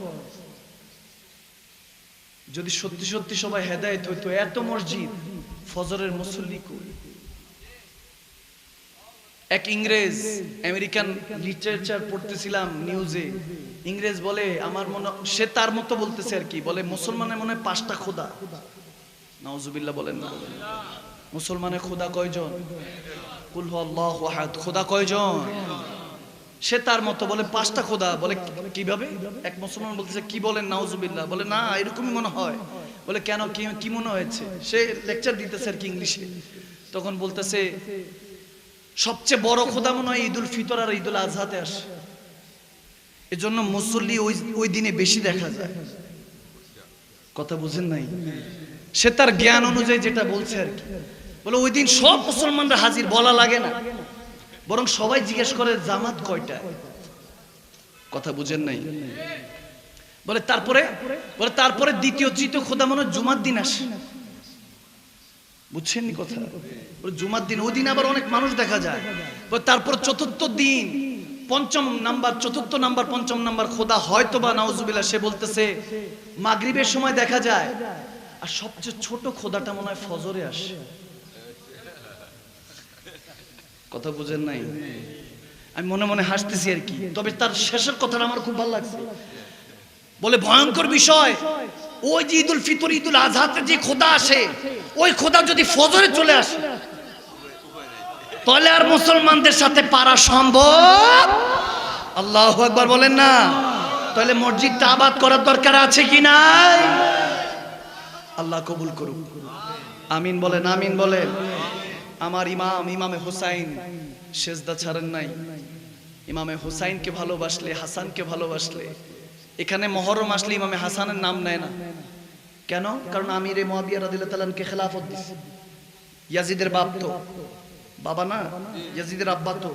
যদি সত্যি সত্যি সবাই হেদায়েত হইতো, এত মসজিদ, ফজরের মুসল্লি কই? এক ইংরেজ, আমেরিকান লিটারেচার পড়তেছিলাম নিউজে, ইংরেজ বলে আমার মনে, সে তার মতো বলতেছে আর কি, বলে মুসলমানের মনে 5টা খোদা। নাউজুবিল্লাহ বলেন না। মুসলমানের খোদা কয়জন? কুল হুয়াল্লাহু আহাদ। খোদা কয়জন? সে তার মতো বলে 5টা খোদা। বলে কিভাবে? এক মুসলমান বলতেছে কি বলেন নাউজুবিল্লাহ? বলে না এরকমই মনে হয়। বলে কেন, কি মনে হয়েছে? সে লেকচার দিতেছে আর কি ইংলিশে। তখন বলতেছে সবচেয়ে বড় খোদা মনে হয় ঈদুল ফিতর আর ঈদুল আজহাতে আসে, এজন্য মুসল্লি ওই দিনে বেশি দেখা যায়। কথা বুঝেন নাই? সে তার জ্ঞান অনুযায়ী যেটা বলছে আর কি। বলে ওই দিন সব মুসলমানরা হাজির, বলা লাগে না, বরং সবাই জিজ্ঞেস করে জামাত কয়টা। কথা বুঝেন নাই? বলে তারপরে দ্বিতীয় তৃতীয় খোদা মনে হয় জুমার দিন আসে। বুঝছেন কথা? জুমার দিন, ওই দিন আবার অনেক মানুষ দেখা যায়। তারপর চতুর্থ দিন, চতুর্থ নাম্বার পঞ্চম নাম্বার খোদা হয়তো বা নাউজুবিল্লাহ সে বলতেছে মাগরিবের সময় দেখা যায়। আর সবচেয়ে ছোট খোদাটা মনে হয় ফজরে আসে। কথা বুঝেন নাই? আমি মনে মনে হাসতেছি আর কি, তবে তার শেষের কথাটা আমার খুব ভালো লাগছে। বলে ভয়ঙ্কর বিষয়, ওই যে ঈদুল ফিতর ঈদুল আজহাতে যে খোদা আসে, ওই খোদা যদি ফজরে চলে আসে তাহলে আর মুসলমানদের সাথে পারা সম্ভব? আল্লাহু আকবার বলেন না? তাহলে মসজিদটা আবাদ করার দরকার আছে কি নাই? আল্লাহ কবুল করুক। আমিন বলেন, আমিন বলেন। আমার ইমামে হুসাইন সেজদা ছাড়েন নাই। ইমামে হুসাইনকে ভালোবাসলে, হাসানকে ভালোবাসলে, এখানে মুহররম আসলে ইমামে হাসানের নাম নেয় না কেন? কারণ আমিরে মুয়াবিয়া রাদিয়াল্লাহু তাআলা কে খেলাফত দিছে। ইয়াজিদের বাপ তো, বাবা না, ইয়াজিদের আব্বা তো।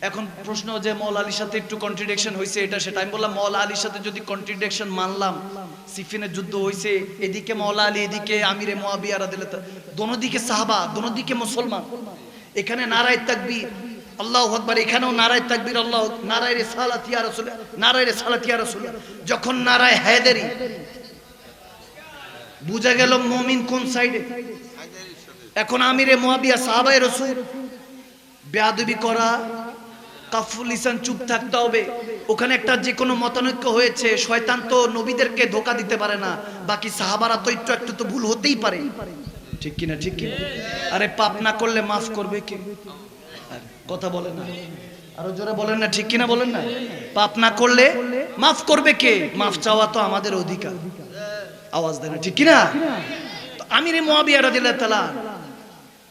এখন প্রশ্ন যে মওলা আলীর সাথে একটু কন্ট্রাডিকশন হইছে, এটা সেটা। আমি বললাম মওলা আলীর সাথে যদি কন্ট্রাডিকশন মানলাম, সিফিনের যুদ্ধ হইছে, এদিকে মওলা আলী, এদিকে আমিরে মুয়াবিয়া রাদিয়াল্লাহু তাআলা, দোনো দিকে সাহাবা, দোনো দিকে মুসলমান। এখানে নারায়ে তাকবীর, আল্লাহু আকবার, এখানেও নারায়ে তাকবীর, আল্লাহ, নারায়ে রিসালাত ইয়া রাসূল, নারায়ে রিসালাত ইয়া রাসূল। যখন নারায়ে হায়দারি, বুঝা গেল মুমিন কোন সাইডে। এখন আমিরে মুয়াবিয়া সাহাবায়ে রাসূল, বেয়াদবি করা, কাফুল লিসান, চুপ থাকতে হবে। ওখানে একটা যে কোনো মতানৈক্য হয়েছে, শয়তান তো নবীদেরকে ধোঁকা দিতে পারে না, বাকি সাহাবারা তো একটু তো ভুল হতেই পারে। ঠিক কিনা? ঠিক কিনা? আরে পাপ না করলে মাফ করবে কে? কথা বলেন না, আরো জোরে বলেন না, ঠিক কিনা বলেন না? পাপ না করলে মাফ করবে কে? মাফ চাওয়া তো আমাদের অধিকার। আওয়াজ দেন ঠিক কিনা? আমিরে মুয়াবিয়া রাদিয়াল্লাহু তাআলা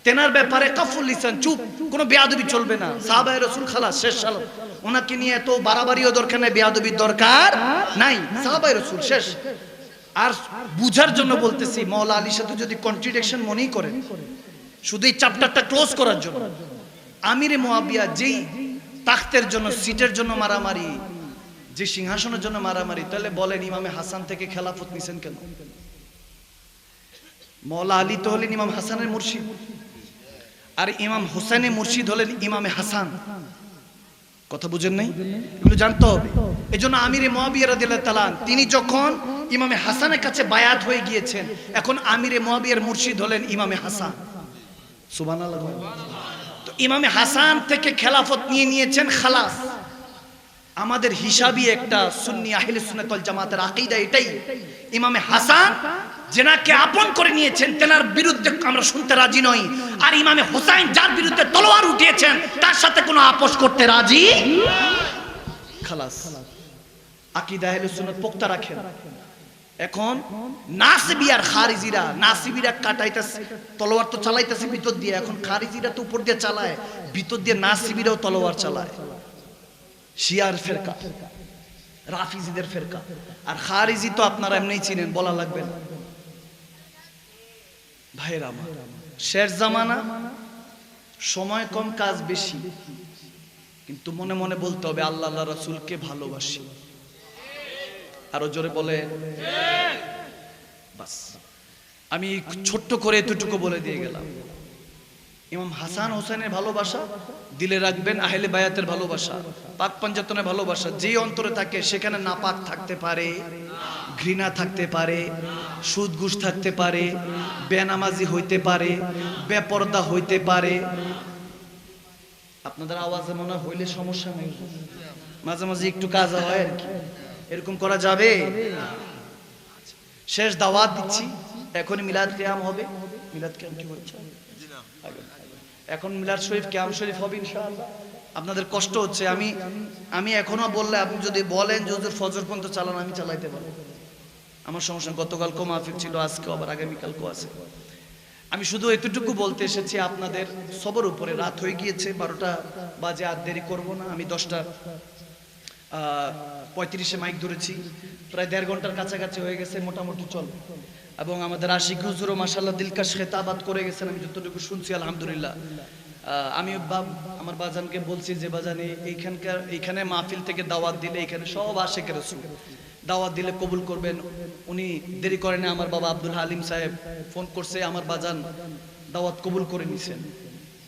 তেনার ব্যাপারে কাফুল লিসান, চুপ, কোনো বেয়াদবি চলবে না। সাহাবায়ে রাসূল খালাস, শেষ সালাম। ওনাকে নিয়ে এত বাড়াবাড়িও দরকার নাই, বেয়াদবির দরকার নাই। সাহাবায়ে রাসূল শেষ। আর বুঝার জন্য বলতেছি, মওলা আলীর সাথে যদি কন্ট্রাডিকশন মনেই করেন, শুধু এই চ্যাপ্টারটা ক্লোজ করার জন্য, আমিরে মুয়াবিয়া যেই তাখতের জন্য, সিটের জন্য মারামারি, যে সিংহাসনের জন্য মারামারি, তাহলে বলেন ইমামে হাসান থেকে খেলাফত নিছেন কেন? মওলা আলী তো হলেন ইমাম হাসানের মুর্শিদ, আর ইমাম হোসেনের মুর্শিদ হলেন ইমামে হাসান। কথা বুঝেন নাই? এগুলো জানতে হবে। এজন্য আমিরে মুয়াবিয়া রাদিয়াল্লাহু তাআলা তিনি যখন ইমামে হাসানের কাছে বায়াত হয়ে গিয়েছেন, এখন আমিরে মুয়াবিয়ার মুর্শিদ হলেন ইমামে হাসান। সুবহানাল্লাহ। তো ইমামে হাসান থেকে খেলাফত নিয়েছেন, খালাস। আমাদের হিসাবই একটা সুন্নি আহলে সুন্নাত ওয়াল জামাতের আকীদা এটাই, ইমামে হাসান যেনাকে আপন করে নিয়েছেন, তেনার বিরুদ্ধে আমরা শুনতে রাজি নই। আর ইমামে হুসাইন যার বিরুদ্ধে তলোয়ার উঠিয়েছেন, তার সাথে কোনো আপোষ করতে রাজি। খালাস, আকীদা আহলে সুন্নাত পোক্তা রাখেন। এখন নাসিবি আর খারিজিরা, নাসিবিরা কাটাইতেছে, তলোয়ার তো চালাইতেছে ভিতর দিয়ে, এখন খারিজিরা তো উপর দিয়ে চালায়, ভিতর দিয়ে নাসিবিরাও তলোয়ার চালায়। শিয়ার ফেরকা, রাফিজিদের ফেরকা। আর খারিজি তো আপনারা এমনিই চিনেন, বলা লাগবে না। ভাইরা আমার, শেষ জামানা, সময় কম, কাজ বেশি, কিন্তু মনে মনে বলতে হবে আল্লাহ আল্লাহ রাসূলকে ভালোবাসি। আরো জোরে বলে বাস। আমি ছোট্ট করে এতটুকু বলে দিয়ে গেলাম। ইমাম হাসান হোসেনের ভালোবাসা দিলে রাখবেন, আহলে বায়াতের ভালোবাসা, পাক পাঞ্জাতনের ভালোবাসা যে অন্তরে থাকে, সেখানে নাপাক থাকতে পারে, ঘৃণা থাকতে পারে, সুদ ঘুষ থাকতে পারে, বেনামাজি হইতে পারে, বেপরদা হইতে পারে, আপনাদের আওয়াজে মনে হইলে সমস্যা নেই, মাঝে মাঝে একটু কাজ হয় আর কি, এরকম করা যাবে? শেষ দাওয়াত দিচ্ছি, এখন মিলাদ কিয়াম হবে। মিলাদ কিয়াম কি হচ্ছে? এখন মিলাদ শরীফ কিয়াম শরীফ হবে ইনশাআল্লাহ। আপনাদের কষ্ট হচ্ছে, আমি এখনো বললে আপনি যদি বলেন যে হুজুর ফজর পর্যন্ত চালান, আমি চালাইতে পারবো, আমার সমস্যা। গতকালকেও মাহফিল ছিল, আজকেও আবার আগামীকালকেও আছে। আমি শুধু এতটুকু বলতে এসেছি, আপনাদের সবার উপরে রাত হয়ে গিয়েছে, 12টা বাজে, আর দেরি করবো না। আমি 10:35 মাইক ধরেছি, প্রায় 1.5 ঘন্টার কাছাকাছি হয়ে গেছে, মোটামুটি চল। এবং আমাদের আশিক হুজুরও মাশাআল্লাহ দিলকাশ খেতাবাত করে গেছেন, আমি যতটুকু শুনছি আলহামদুলিল্লাহ। আমি আমার বাজানকে বলছি যে বাজান, এইখানে মাহফিল থেকে দাওয়াত দিলে এখানে সব আশিকের রাসূল দাওয়াত দিলে কবুল করবেন। উনি দেরি করেন, আমার বাবা আব্দুল হালিম সাহেব ফোন করছে, আমার বাজান দাওয়াত কবুল করে নিছেন।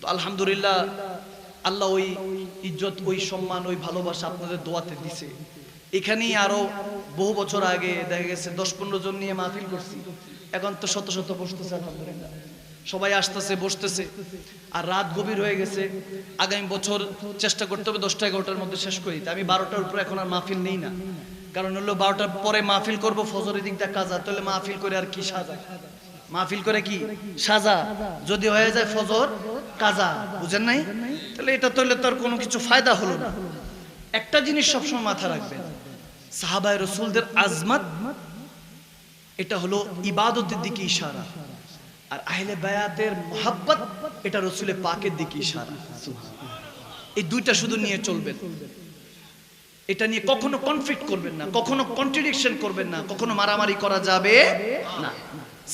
তো আলহামদুলিল্লাহ, আল্লাহ ওই ইজ্জত, ওই সম্মান, ওই ভালোবাসা আপনাদের দোয়াতে দিছে। এখানেই আরো বহু বছর আগে দেখা গেছে 10-15 জন নিয়ে মাহফিল করছি, এখন তো শত শত বসতেছে আলহামদুলিল্লাহ, সবাই আসতেছে বসতেছে। আর রাত গভীর হয়ে গেছে, আগামী বছর চেষ্টা করতে হবে 10টা-11টার মধ্যে শেষ করি। আমি 12টার উপরে এখন আর মাহফিল নেই না, কারণ হলো 12টার পরে মাহফিল করবো, ফজরের দিকটা কাজা, তাহলে মাহফিল করে আর কি সাজা, মাহফিল করে কি সাজা, যদি হয়ে যায় ফজর কাজা, বুঝেন নাই? তাহলে এটা তাহলে তার কোনো কিছু ফায়দা হলো না। একটা জিনিস সবসময় মাথা রাখবেন, সাহাবায়ে রাসূলদের আজমত, এটা হলো ইবাদতের দিকে ইশারা, আর আহলে বায়াতের মুহাব্বত, এটা রাসূলের পাকের দিকে ইশারা। এই দুইটা শুধু নিয়ে চলবেন, এটা নিয়ে কখনো কনফ্লিক্ট করবেন না, কখনো কন্ট্রাডিকশন করবেন না, কখনো মারামারি করা যাবে না।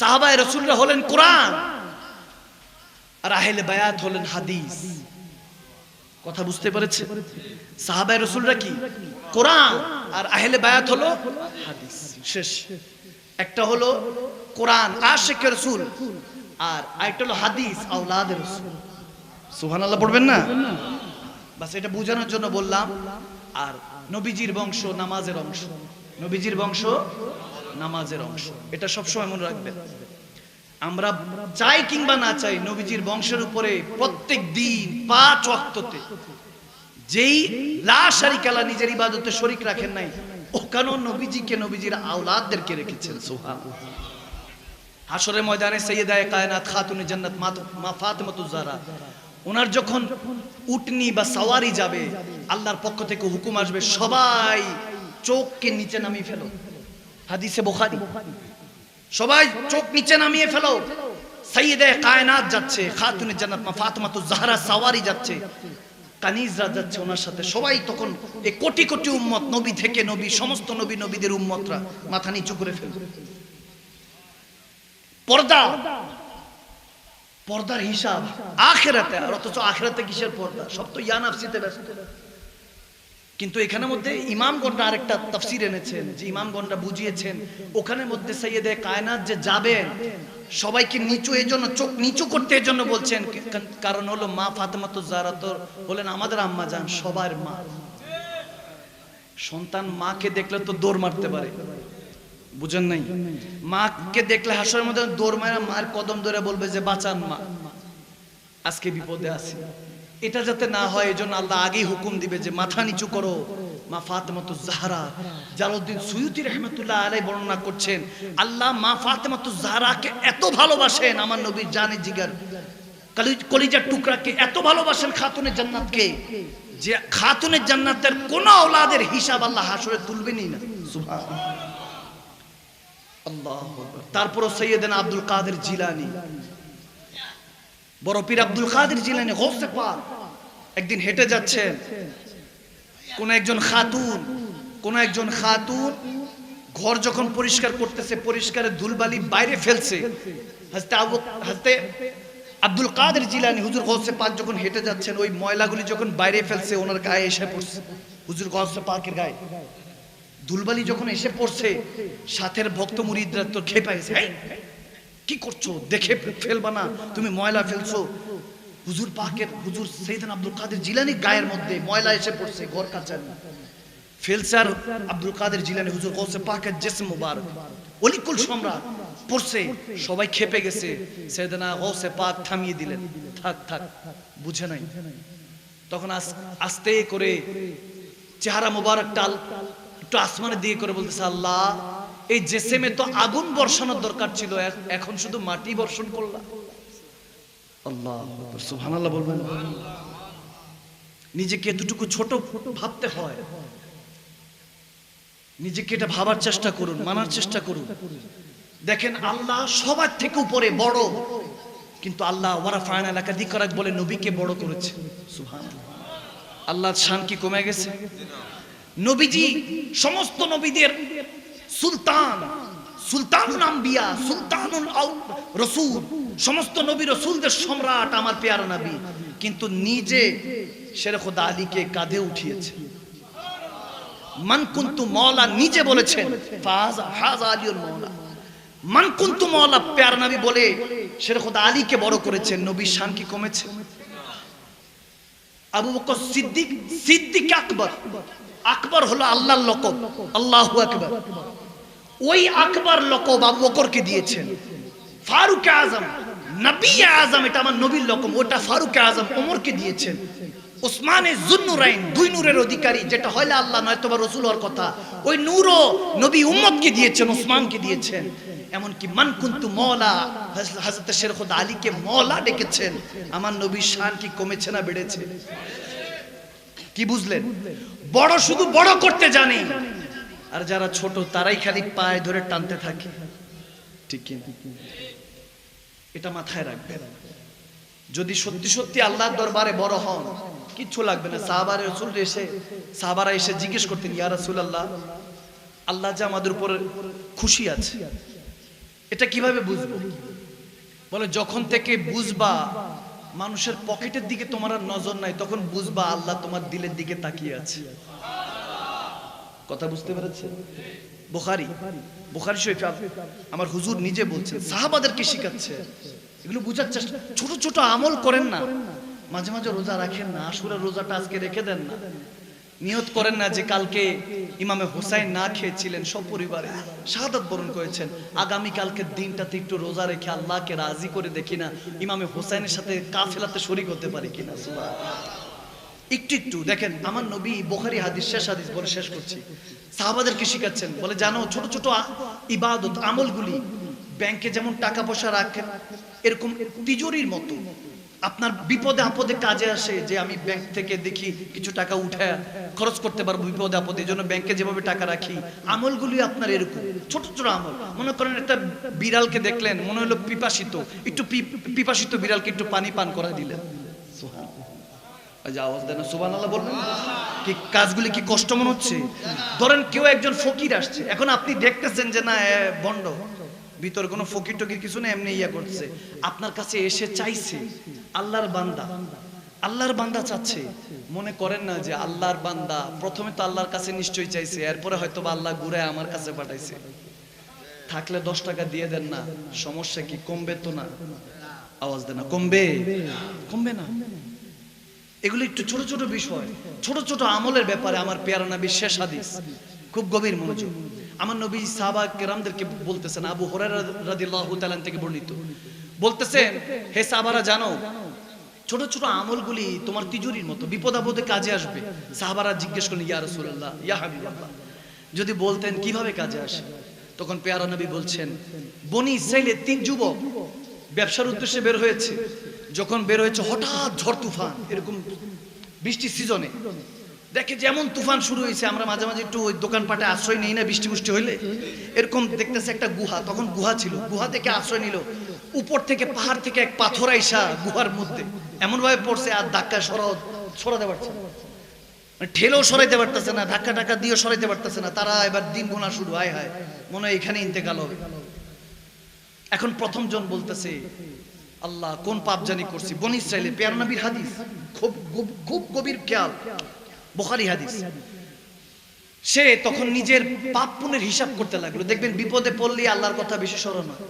সাহাবায়ে রাসূলরা হলেন কোরআন, আর আহলে বায়াত হলেন হাদিস। কথা বুঝতে পেরেছেন? সাহাবায়ে রাসূলরা কি কোরআন, আর আহলে বায়াত হলো হাদিস। শেষ। একটা হলো কোরআন আশিকের রাসূল, আর আরেকটা হলো হাদিস আওলাদের রাসূল। সুবহানাল্লাহ পড়বেন না? বাস এটা বোঝানোর জন্য বললাম। আর নবীজির বংশ নামাজের অংশ, নবীজির বংশ নামাজের অংশ, এটা সবসময় মনে রাখবেন। আমরা চাই কিংবা না চাই, নবীজির বংশের উপরে প্রত্যেক দিন 5 ওয়াক্ততে যেই লা শারিকা লা, নিজের ইবাদতে শরীক রাখেন নাই, ওখানে নবীজিকে, নবীজির আওলাদদেরকে রেখেছেন। সুবহানাল্লাহ। হাশরের ময়দানে সাইয়্যিদায়ে কায়নাত খাতুনে জান্নাত মা ফাতেমাতুজ জাহরা, ওনার যখন উটনি বা সাওয়ারি যাবে, আল্লাহর পক্ষ থেকে হুকুম আসবে, সবাই চোখকে নিচে নামিয়ে ফেলো। হাদিসে বুখারী, সবাই চোখ নিচে নামিয়ে ফেলো। সাইয়্যিদায়ে কায়নাত যাচ্ছে, খাতুনে জান্নাত মা ফাতেমাতুজ জাহরা সাওয়ারি যাচ্ছে, কানিজরা যাচ্ছে ওনার সাথে। সবাই তখন এই কোটি কোটি উম্মত, নবী থেকে নবী, সমস্ত নবী নবীদের উম্মতরা মাথা নিচু করে ফেলবে। পর্দা, পর্দার হিসাব আখিরাতে, আর অথচ আখিরাতে কিসের পর্দা? সব তো ইয়া নাফসিতে ব্যস্ত। কিন্তু এখানের মধ্যে ইমামগণরা আরেকটা তাফসীর এনেছেন, যে ইমামগণরা বুঝিয়েছেন, ওখানে মধ্যে সাইয়্যিদে কায়নাত যে যাবেন, সবাইকে নিচু, এই জন্য চোখ নিচু করতে এই জন্য বলছেন, কারণ হলো মা ফাতেমাতুজ জাহরা তো বলেন আমাদের আম্মা জান, সবার মা। সন্তান মাকে দেখলে তো দৌড় মারতে পারে, বুঝেন নাই? মাকে দেখলে হাসরের মধ্যে দৌড় মারা মার কদম ধরে বলবে যে বাঁচান মা, আজকে বিপদে আছি। এটা যাতে না হয়, এজন্য আল্লাহ আগেই হুকুম দিবে যে মাথা নিচু করো। মা ফাতেমাতুজ জাহরা, জালালউদ্দিন সুয়ুতী রাহমাতুল্লাহ আলাইহি বর্ণনা করছেন, আল্লাহ মা ফাতেমাতুজ জাহরাকে এত ভালোবাসেন, আমার নবীর জানে জিগার কলিজার টুকরাকে এত ভালোবাসেন, খাতুনে জান্নাতকে, যে খাতুনে জান্নাতের কোন আওলাদের হিসাব আল্লাহ হাসরে তুলবেনই না। সুবহানাল্লাহ, আল্লাহু আকবার। তারপর সাইয়্যিদানা আব্দুল কাদের জিলানী, বড় পীর আব্দুল কাদের জিলানী গৌসে পাক, একদিন হেঁটে যাচ্ছেন, কোন একজন খাতুন ঘর যখন পরিষ্কার করতেছে, পরিষ্কারের ধুলবালি বাইরে ফেলছে। হযরত আব্দুল কাদের জিলানী হুজুর গৌসে পাক যখন হেঁটে যাচ্ছেন, ওই ময়লাগুলি যখন বাইরে ফেলছে, ওনার গায়ে এসে পড়ছে। হুজুর গৌসে পাকের গায়ে ধুলবালি যখন এসে পড়ছে, সাথের ভক্ত মুরিদরা তো খেপে গেছে, কি করছো, দেখে ফেলবা না, তুমি ময়লা ফেলছো। হুজুর পাকের, হুজুর সাইয়েদনা আব্দুল কাদের জিলানী গায়ের মধ্যে ময়লা এসে পড়ছে, ঘর কাচার ফেলছে, আর আব্দুল কাদের জিলানী হুজুর গৌসে পাকের জিসম মুবারক, অলিকুল সম্রাট পড়ছে। সবাই খেপে গেছে, সাইয়েদনা গৌসে পাক থামিয়ে দিলেন, থাক থাক, বুঝে নাই। তখন আস্তে করে চেহারা মোবারকটা একটু আসমানের দিকে করে বলতেছে, আল্লাহ এই জেসেমে তো আগুন বর্ষানোর দরকার ছিল, এখন শুধু মাটি বর্ষণ করলাম। আল্লাহ সুবহানাল্লাহ বলবেন। নিজেকে এতটুকু ছোট ভাবতে হয়, নিজেকে এটা ভাবার চেষ্টা করুন, মানার চেষ্টা করুন। দেখেন আল্লাহ সবার থেকে উপরে বড়, কিন্তু আল্লাহ ওয়ারাফা'না লাকা যিকরাক বলে নবীকে বড় করেছে। সুবহানাল্লাহ। আল্লাহর শান কি কমে গেছে? নবীজি সমস্ত নবীদের সুলতান, সুলতানুল আম্বিয়া, সুলতানুল রাসূল, সমস্ত নবী রাসূলদের সম্রাট আমার পেয়ারা নবী, কিন্তু নিজে শেরে খোদা আলীকে কাঁধে উঠিয়েছে। মান কুনতু মাওলা নিজে বলেছেন, ফাজ হাযা আলিউল মাওলা। মান কুনতু মাওলা পেয়ারা নবী বলে শেরে খোদা আলীকে বড় করেছেন। নবীর শান কি কমেছে? আবু বকর সিদ্দিক, সিদ্দিক আকবর, আকবর হলো আল্লাহর লকব, আল্লাহু আকবার। ওই আকবর লকব আবু বকরকে দিয়েছেন। ফারুক আজম, নবী আজম, এটা আমার নবীর লকব, ওটা ফারুক আজম ওমরকে দিয়েছেন। উসমানে যুন্নুরাইন, দুই নূরের অধিকারী, যেটা হইলে আল্লাহ নয়তো বা রাসূল হওয়ার কথা, ওই নূরও নবী উম্মতকে দিয়েছেন, উসমানকে দিয়েছেন। এমনকি মান কুনতু মাওলা, হযরত শের খোদা আলীকে মাওলা ডেকেছেন। আমার নবীর শান কি কমেছে না বেড়েছে? কি বুঝলেন? বড় শুধু বড় করতে জানে, আর যারা ছোট তারাই খালি পায়ে ধরে টানতে থাকে। ঠিক কি না? এটা মাথায় রাখবেন। যদি সত্যি সত্যি আল্লাহর দরবারে বড় হন, কিচ্ছু লাগবে না। সাহাবারা এসে জিজ্ঞেস করতেন, ইয়া রাসূলুল্লাহ, আল্লাহ যে আমাদের উপর খুশি আছে, এটা কিভাবে বুঝবো? বলে যখন থেকে বুঝবা মানুষের পকেটের দিকে তোমার আর নজর নাই, তখন বুঝবা আল্লাহ তোমার দিলের দিকে তাকিয়ে আছে। কথা বুঝতে পেরেছেন? বুখারী শরীফ আমার হুজুর নিজে বলছেন, সাহাবাদেরকে শিখাচ্ছে। এগুলো বুঝার চেষ্টা, ছোট ছোট আমল করেন না, মাঝে মাঝে রোজা রাখেন না, আশুরার রোজাটা আজকে রেখে দেন না। নিয়ত করেন না যে কালকে ইমামে হোসাইন না খেয়েছিলেন, সপরিবারে শাহাদাত বরণ করেছেন, আগামী কালকের দিনটাতে একটু রোজা রেখে আল্লাহকে রাজি করে দেখি না ইমামে হোসাইনের সাথে কাফেলাতে শরীক হতে পারি কিনা। একটু একটু দেখেন, আমার নবী বুখারী হাদিস, শেষ হাদিস বলে শেষ করছি, সাহাবাদেরকে শিখাচ্ছেন। বলে জানো ছোট ছোট ইবাদত আমলগুলি ব্যাংকে যেমন টাকা পয়সা রাখেন, এরকম তিজুরির মতো আপনার বিপদে আপদে কাজে আসে। যে আমি ব্যাংক থেকে দেখি কিছু টাকা উঠে খরচ করতে পারবো বিপদে আপদে, এই জন্য ব্যাংকে যেভাবে টাকা রাখি, আমলগুলি আপনার এরকম ছোট ছোট আমল। মনে করেন একটা বিড়ালকে দেখলেন, মনে হলো পিপাসিত, একটু পিপাসিত বিড়ালকে একটু পানি পান করা দিলেন। আওয়াজ দেন সুবহানাল্লাহ বলবেন। কি কাজগুলি কি কষ্ট মনে হচ্ছে? ধরেন কেউ একজন ফকির আসছে, এখন আপনি দেখতেছেন যে না বন্ড, ভিতরে কোনো ফকির টকির কিছু না, এমনি ইয়া করছে, আপনার কাছে এসে চাইছে। আল্লাহর বান্দা চাচ্ছে, মনে করেন না যে আল্লাহর বান্দা প্রথমে তো আল্লাহর কাছে নিশ্চয়ই চাইছে, এরপরে হয়তো আল্লাহ ঘুরে আমার কাছে পাঠাইছে। থাকলে 10 টাকা দিয়ে দেন না, সমস্যা কি? কমবে তো না? আওয়াজ দেন না, কমবে না। এগুলো একটু ছোট ছোট বিষয়, ছোট ছোট আমলের ব্যাপারে আমার পেয়ারা নবীর শেষ হাদিস, খুব গভীর মনোযোগ। আমার নবী সাহাবা কেরামদেরকে বলতেছেন, আবু হুরায়রা রাদিয়াল্লাহু তাআলা থেকে বর্ণিত, বলতেছেন, হে সাহাবারা জানো ছোট ছোট আমলগুলি তোমার তিজুরির মতো, বিপদ আপদে কাজে আসবে। সাহাবারা জিজ্ঞেস করলেন, ইয়া রাসূলুল্লাহ, ইয়া হাবিবাল্লাহ, যদি বলতেন কিভাবে কাজে আসে? তখন পেয়ারা নবী বলছেন, বনি ইসরাইলের 3 যুবক ব্যবসার উদ্দেশ্যে বের হয়েছে। যখন বের হয়েছে হঠাৎ ঝড় তুফান, এরকম বৃষ্টির সিজনে দেখে যেমন তুফান শুরু হয়েছে, আমরা মাঝে মাঝে একটু ওই দোকানপাটে আশ্রয় নেই না বৃষ্টি মুষ্টি হইলে, এরকম দেখতেছে একটা গুহা, তখন গুহা ছিল, গুহা থেকে আশ্রয় নিল। উপর থেকে পাহাড় থেকে এক পাথর আইসা গুহার মধ্যে এমন ভাবে পড়ছে, আর ধাক্কা সরাতে পারছে না, ঠেলেও সরাইতে পারতেছে না, ধাক্কা টাক্কা দিয়েও সরাইতে পারতেছে না। তারা এবার দিন গোনা শুরু, হায় হায় মনে হয় এখানে ইন্তেকাল হবে। এখন প্রথম জন বলতেছে, আল্লাহ কোন পাপ জানি করছি। বনি ইসরাইলের পেয়ারা নবীর হাদিস, খুব গভীর খেয়াল, বুখারী হাদিস। সে তখন নিজের পাপ পুণ্যের হিসাব করতে লাগলো। দেখবেন বিপদে পড়লে আল্লাহর কথা বেশি স্মরণ হয়,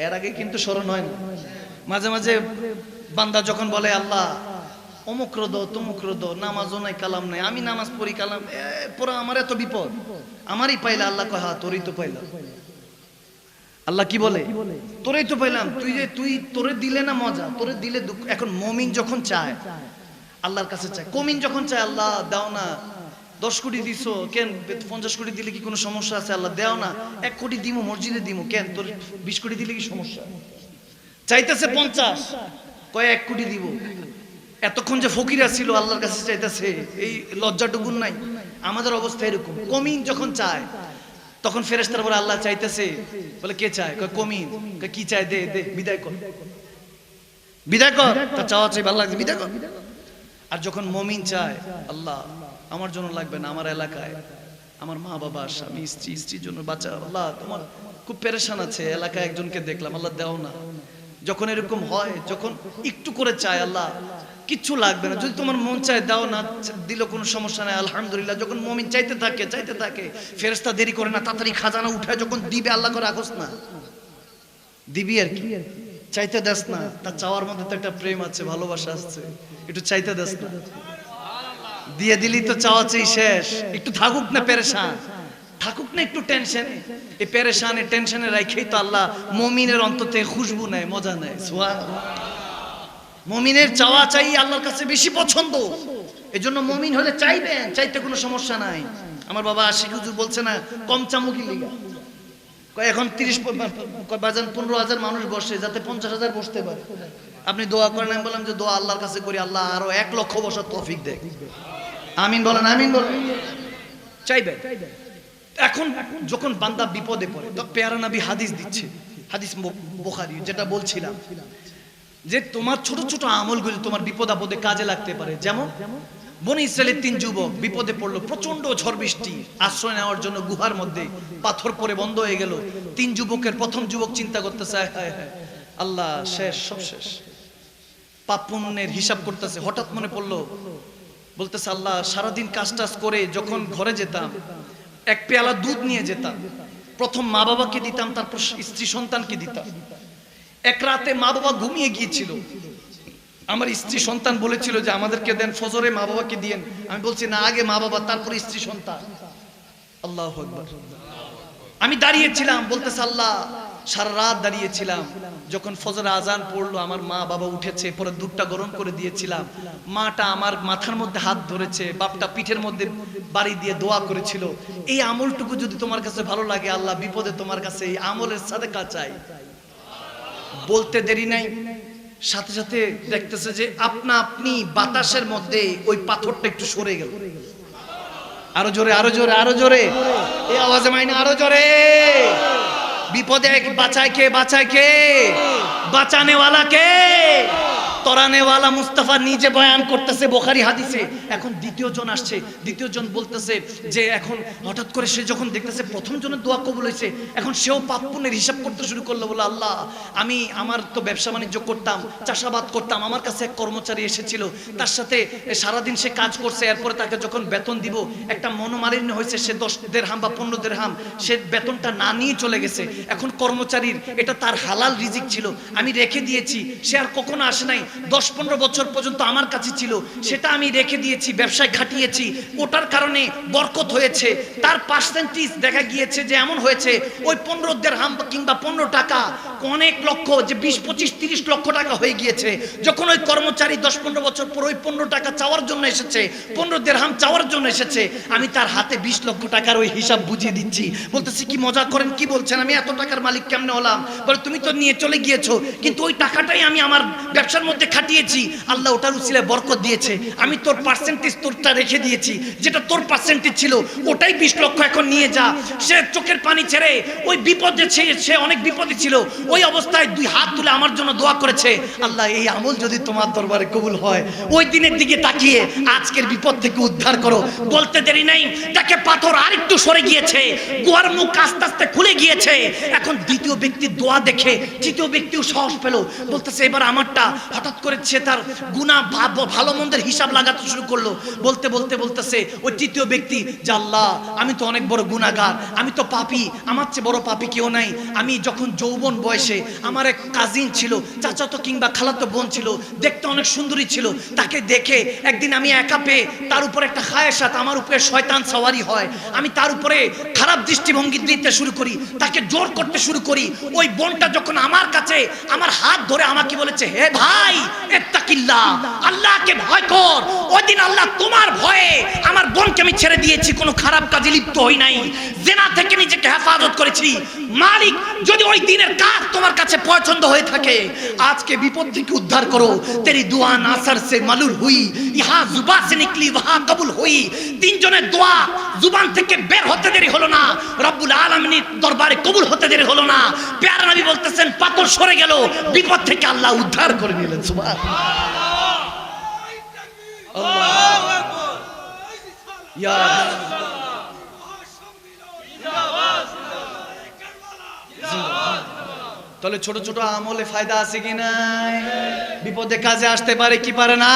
এর আগে কিন্তু স্মরণ হয় না। মাঝে মাঝে বান্দা যখন বলে, আল্লাহ অমুক রদ তমুক রদ, নামাজও নাই কালাম নাই, আমি নামাজ পড়ি কালাম পড়া, আমার এত বিপদ, আমারই পাইলা। আল্লাহ কয়, হ্যাঁ তোরই তো পাইলাম। আল্লাহ কি বলে, তোরই তো পাইলাম, তুই তোরে দিলে না মজা, তোরে দিলে দুঃখ। এখন মুমিন যখন চায় আল্লাহর কাছে চায়। কমিন যখন চায়, আল্লাহ দাও না, 10 কোটি দিছো কেন, 50 কোটি দিলে কি কোনো সমস্যা আছে? আল্লাহ দাও না, 1 কোটি দিমু, মসজিদে দিমু কেন, তোর 20 কোটি দিলে কি সমস্যা? চাইতেছে 50, কয় 1 কোটি দিব। এতক্ষণ যে ফকিরা ছিল আল্লাহর কাছে চাইতেছে, এই লজ্জাটুকুন নাই? আমাদের অবস্থা এরকম। কমিন যখন চায় তখন ফেরেশতারা বলে আল্লাহ চাইতেছে, বলে কে চায়? কয় কমিন। কয় কি চায়? দে দে, বিদায় কর, বিদায় কর, তার চাওয়া চাই ভালো লাগছে, বিদায় কর। আর যখন মুমিন চায়, আল্লাহ আমার জন্য লাগবে না, আমার এলাকায় আমার মা বাবা, স্বামী, স্ত্রীর জন্য বাঁচা, আল্লাহ তোমার খুব পেরেশান আছে, এলাকায় একজনকে দেখলাম, আল্লাহ দাও না। যখন এরকম হয়, যখন একটু করে চায়, আল্লাহ কিচ্ছু লাগবে না, যদি তোমার মন চায় দাও না, দিল কোনো সমস্যা নাই, আলহামদুলিল্লাহ। যখন মুমিন চাইতে থাকে, ফেরেশতা দেরি করে না, তাড়াতাড়ি খাজানা উঠায় যখন দিবে, আল্লাহ করে রাখোস না, দিবি আর কি, চাইতে দেস না। তার চাওয়ার মধ্যে তো একটা প্রেম আছে, ভালোবাসা আছে, একটু চাইতে দেস না, দিয়ে দিলি তো চাওয়া চাই শেষ। একটু থাকুক না পেরেশান, থাকুক না একটু টেনশনে, এই পেরেশানে টেনশনে রাখেই তো আল্লাহ মুমিনের অন্তর থেকে খুশবু নেয়, মজা নেয়। সুবহানাল্লাহ। মুমিনের চাওয়া চাই আল্লাহর কাছে বেশি পছন্দ। এজন্য মুমিন হলে চাইবেন, চাইতে কোনো সমস্যা নাই। আমার বাবা আশিক হুজুর বলছে না, কম চামুকি লিগা, এখন 15,000 মানুষ বসে, যাতে 50,000 বসতে পারে। আপনি দোয়া করেন, আমি বললাম যে দোয়া আল্লাহর কাছে করি, আল্লাহ আরো 1 লক্ষ বসার তৌফিক দেয়। আমিন বলেন, আমিন বলেন। চাইবেন। এখন যখন বান্দা বিপদে পড়ে, তো পেয়ারা নবী হাদিস দিচ্ছে, হাদিস বুখারী, যেটা বলছিলাম যে তোমার ছোট ছোট আমলগুলো তোমার বিপদ আপদে কাজে লাগতে পারে। যেমন বনি ইসরায়েলের 3 যুবক বিপদে পড়লো, প্রচন্ড ঝড় বৃষ্টি, আশ্রয় নেওয়ার জন্য গুহার মধ্যে পাথর পরে বন্ধ হয়ে গেল। 3 যুবকের প্রথম যুবক চিন্তা করতেছে, হায় হায় আল্লাহ শেষ, সব শেষ, পাপ পুণ্যের হিসাব করতেছে। হঠাৎ মনে পড়লো, বলতেছে আল্লাহ সারাদিন কাজ টাজ করে যখন ঘরে যেতাম, 1 পেয়ালা দুধ নিয়ে যেতাম, প্রথম মা বাবাকে দিতাম, তারপর স্ত্রী সন্তানকে দিতাম। এক রাতে মা বাবা ঘুমিয়ে গিয়েছিল, আমার স্ত্রী সন্তান বলেছিল যে আমাদেরকে দেন, ফজরে মা বাবাকে দিয়েন। আমি বলছি না, আগে মা বাবা, তারপর স্ত্রী সন্তান। আল্লাহু আকবার। আমি দাঁড়িয়েছিলাম, বলতেছে আল্লাহ সারা রাত দাঁড়িয়েছিলাম, যখন ফজরে আজান পড়লো আমার মা বাবা উঠেছে, পরে দুধটা গরম করে দিয়েছিলাম, মাটা আমার মাথার মধ্যে হাত ধরেছে, বাপটা পিঠের মধ্যে বাড়ি দিয়ে দোয়া করেছিল। এই আমলটুকু যদি তোমার কাছে ভালো লাগে, আল্লাহ বিপদে তোমার কাছে এই আমলের সাদেকা চাই। বলতে দেরি নাই, সাথে সাথে দেখতেছে যে আপনা আপনি বাতাসের মধ্যে ওই পাথরটা একটু সরে গেল। আরো জোরে, আরো জোরে, আরো জোরে, এই আওয়াজে মাইনা আরো জোরে। বিপদে বাঁচায় কে? বাঁচায় কে? বাঁচানে ওয়ালা কে? তরানে ওয়ালা মুস্তাফা নিজে বয়ান করতেছে বুখারী হাদিসে। এখন দ্বিতীয় জন আসছে, দ্বিতীয় জন বলতেছে যে এখন হঠাৎ করে সে যখন দেখতেছে প্রথম জনের দোয়া কবুল হয়েছে, এখন সেও পাপ পুণ্যের হিসাব করতে শুরু করলো। বলে আল্লাহ আমি আমার তো ব্যবসা বাণিজ্য করতাম, চাষাবাদ করতাম, আমার কাছে এক কর্মচারী এসেছিল, তার সাথে সারাদিন সে কাজ করছে, এরপরে তাকে যখন বেতন দিব একটা মনোমালিন্য হয়েছে, সে 10 দিরহাম বা 15 দিরহাম সে বেতনটা না নিয়ে চলে গেছে। এখন কর্মচারীর এটা তার হালাল রিজিক ছিল, আমি রেখে দিয়েছি, সে আর কখনো আসে নাই, 10-15 বছর পর্যন্ত আমার কাছে ছিল, সেটা আমি রেখে দিয়েছি, ব্যবসায় খাটিয়েছি, ওটার কারণে বরকত হয়েছে। তার পার্সেন্টেজ দেখা গিয়েছে যে এমন হয়েছে, ওই 15 দিরহাম কিংবা 15 টাকা অনেক লক্ষ, যে 20-25-30 লক্ষ টাকা হয়ে গিয়েছে। যখন ওই কর্মচারী 10-15 বছর পর ওই 15 টাকা চাওয়ার জন্য এসেছে, 15 দিরহাম চাওয়ার জন্য এসেছে, আমি তার হাতে 20 লক্ষ টাকার ওই হিসাব বুঝিয়ে দিচ্ছি। বলতেছি কি মজা করেন, কি বলছেন, আমি এত টাকার মালিক কেমনে হলাম? বলে তুমি তো নিয়ে চলে গিয়েছো, কিন্তু ওই টাকাটাই আমি আমার ব্যবসার মধ্যে খাটিয়েছি, আল্লাহ ওটার উসিলায় বরকত দিয়েছে, আমি তোর পার্সেন্টেজ তোরটা রেখে দিয়েছি, যেটা তোর পার্সেন্টেজ ছিল ওটাই 20 লক্ষ, এখন নিয়ে যা। সে চোখের পানি ছেড়ে ওই বিপদে, সে অনেক বিপদে ছিল, ওই অবস্থায় 2 হাত তুলে আমার জন্য দোয়া করেছে, আল্লাহ এই আমল যদি তোমার দরবারে কবুল হয়, ওই দিনের দিকে তাকিয়ে আজকের বিপদ থেকে উদ্ধার করো। বলতে দেরি নাই, তাকে পাথর আরেকটু সরে গিয়েছে, গুহার মুখ আস্তে আস্তে খুলে গিয়েছে। এখন দ্বিতীয় ব্যক্তির দোয়া দেখে তৃতীয় ব্যক্তিও সাহস পেল, বলতেছে এবার আমারটা। হঠাৎ করে সে তার গুনাহ ভালো মন্দের হিসাব লাগাতে শুরু করলো। বলতে বলতে বলতেছে ওই তৃতীয় ব্যক্তি যে আল্লাহ আমি তো অনেক বড় গুনাহগার, আমি তো পাপী, আমার চেয়ে বড় পাপী কেউ নাই। আমি যখন যৌবন বয়সে আমার এক কাজিন ছিল, চাচাতো কিংবা খালাতো বোন ছিল, দেখতে অনেক সুন্দরী ছিল, তাকে দেখে একদিন আমি একা পেয়ে তার উপরে একটা খায়েশাত, আমার উপরে শয়তান সওয়ারি হয়, আমি তার উপরে খারাপ দৃষ্টিভঙ্গি দিতে শুরু করি, তাকে জোর করতে শুরু করি। ওই বোনটা যখন আমার কাছে আমার হাত ধরে আমাকে বলেছে, হে ভাই ইত্তাকিল্লাহ, আল্লাহকে ভয় কর। ওই দিন আল্লাহ তোমার ভয়ে আমার বোনকে আমি ছেড়ে দিয়েছি, কোনো খারাপ কাজে লিপ্ত হই নাই, জিনা থেকে নিজেকে হেফাজত করেছি। মালিক যদি ওই দিনের কাজ তোমার কাছে পছন্দ হয়ে থাকে, আজকে বিপদ থেকে উদ্ধার করো। তেরি দুয়া নাসর সে মালুল হুই, ইহা জুবা সে নিকলি ওহা কবুল হুই। তিনজনের দোয়া জুবান থেকে বের হতে দেরি হলো না, রব্বুল আলামিনের দরবারে কবুল হতে দেরি হলো না। প্যারা নবী বলতেছেন পাথর সরে গেল, বিপদ থেকে আল্লাহ উদ্ধার করে নিলেন। সুবহানাল্লাহ, আল্লাহু আকবার, ইয়া তাহলে ছোট ছোট আমলে ফায়দা আছে কি নাই? বিপদে কাজে আসতে পারে কি পারে না?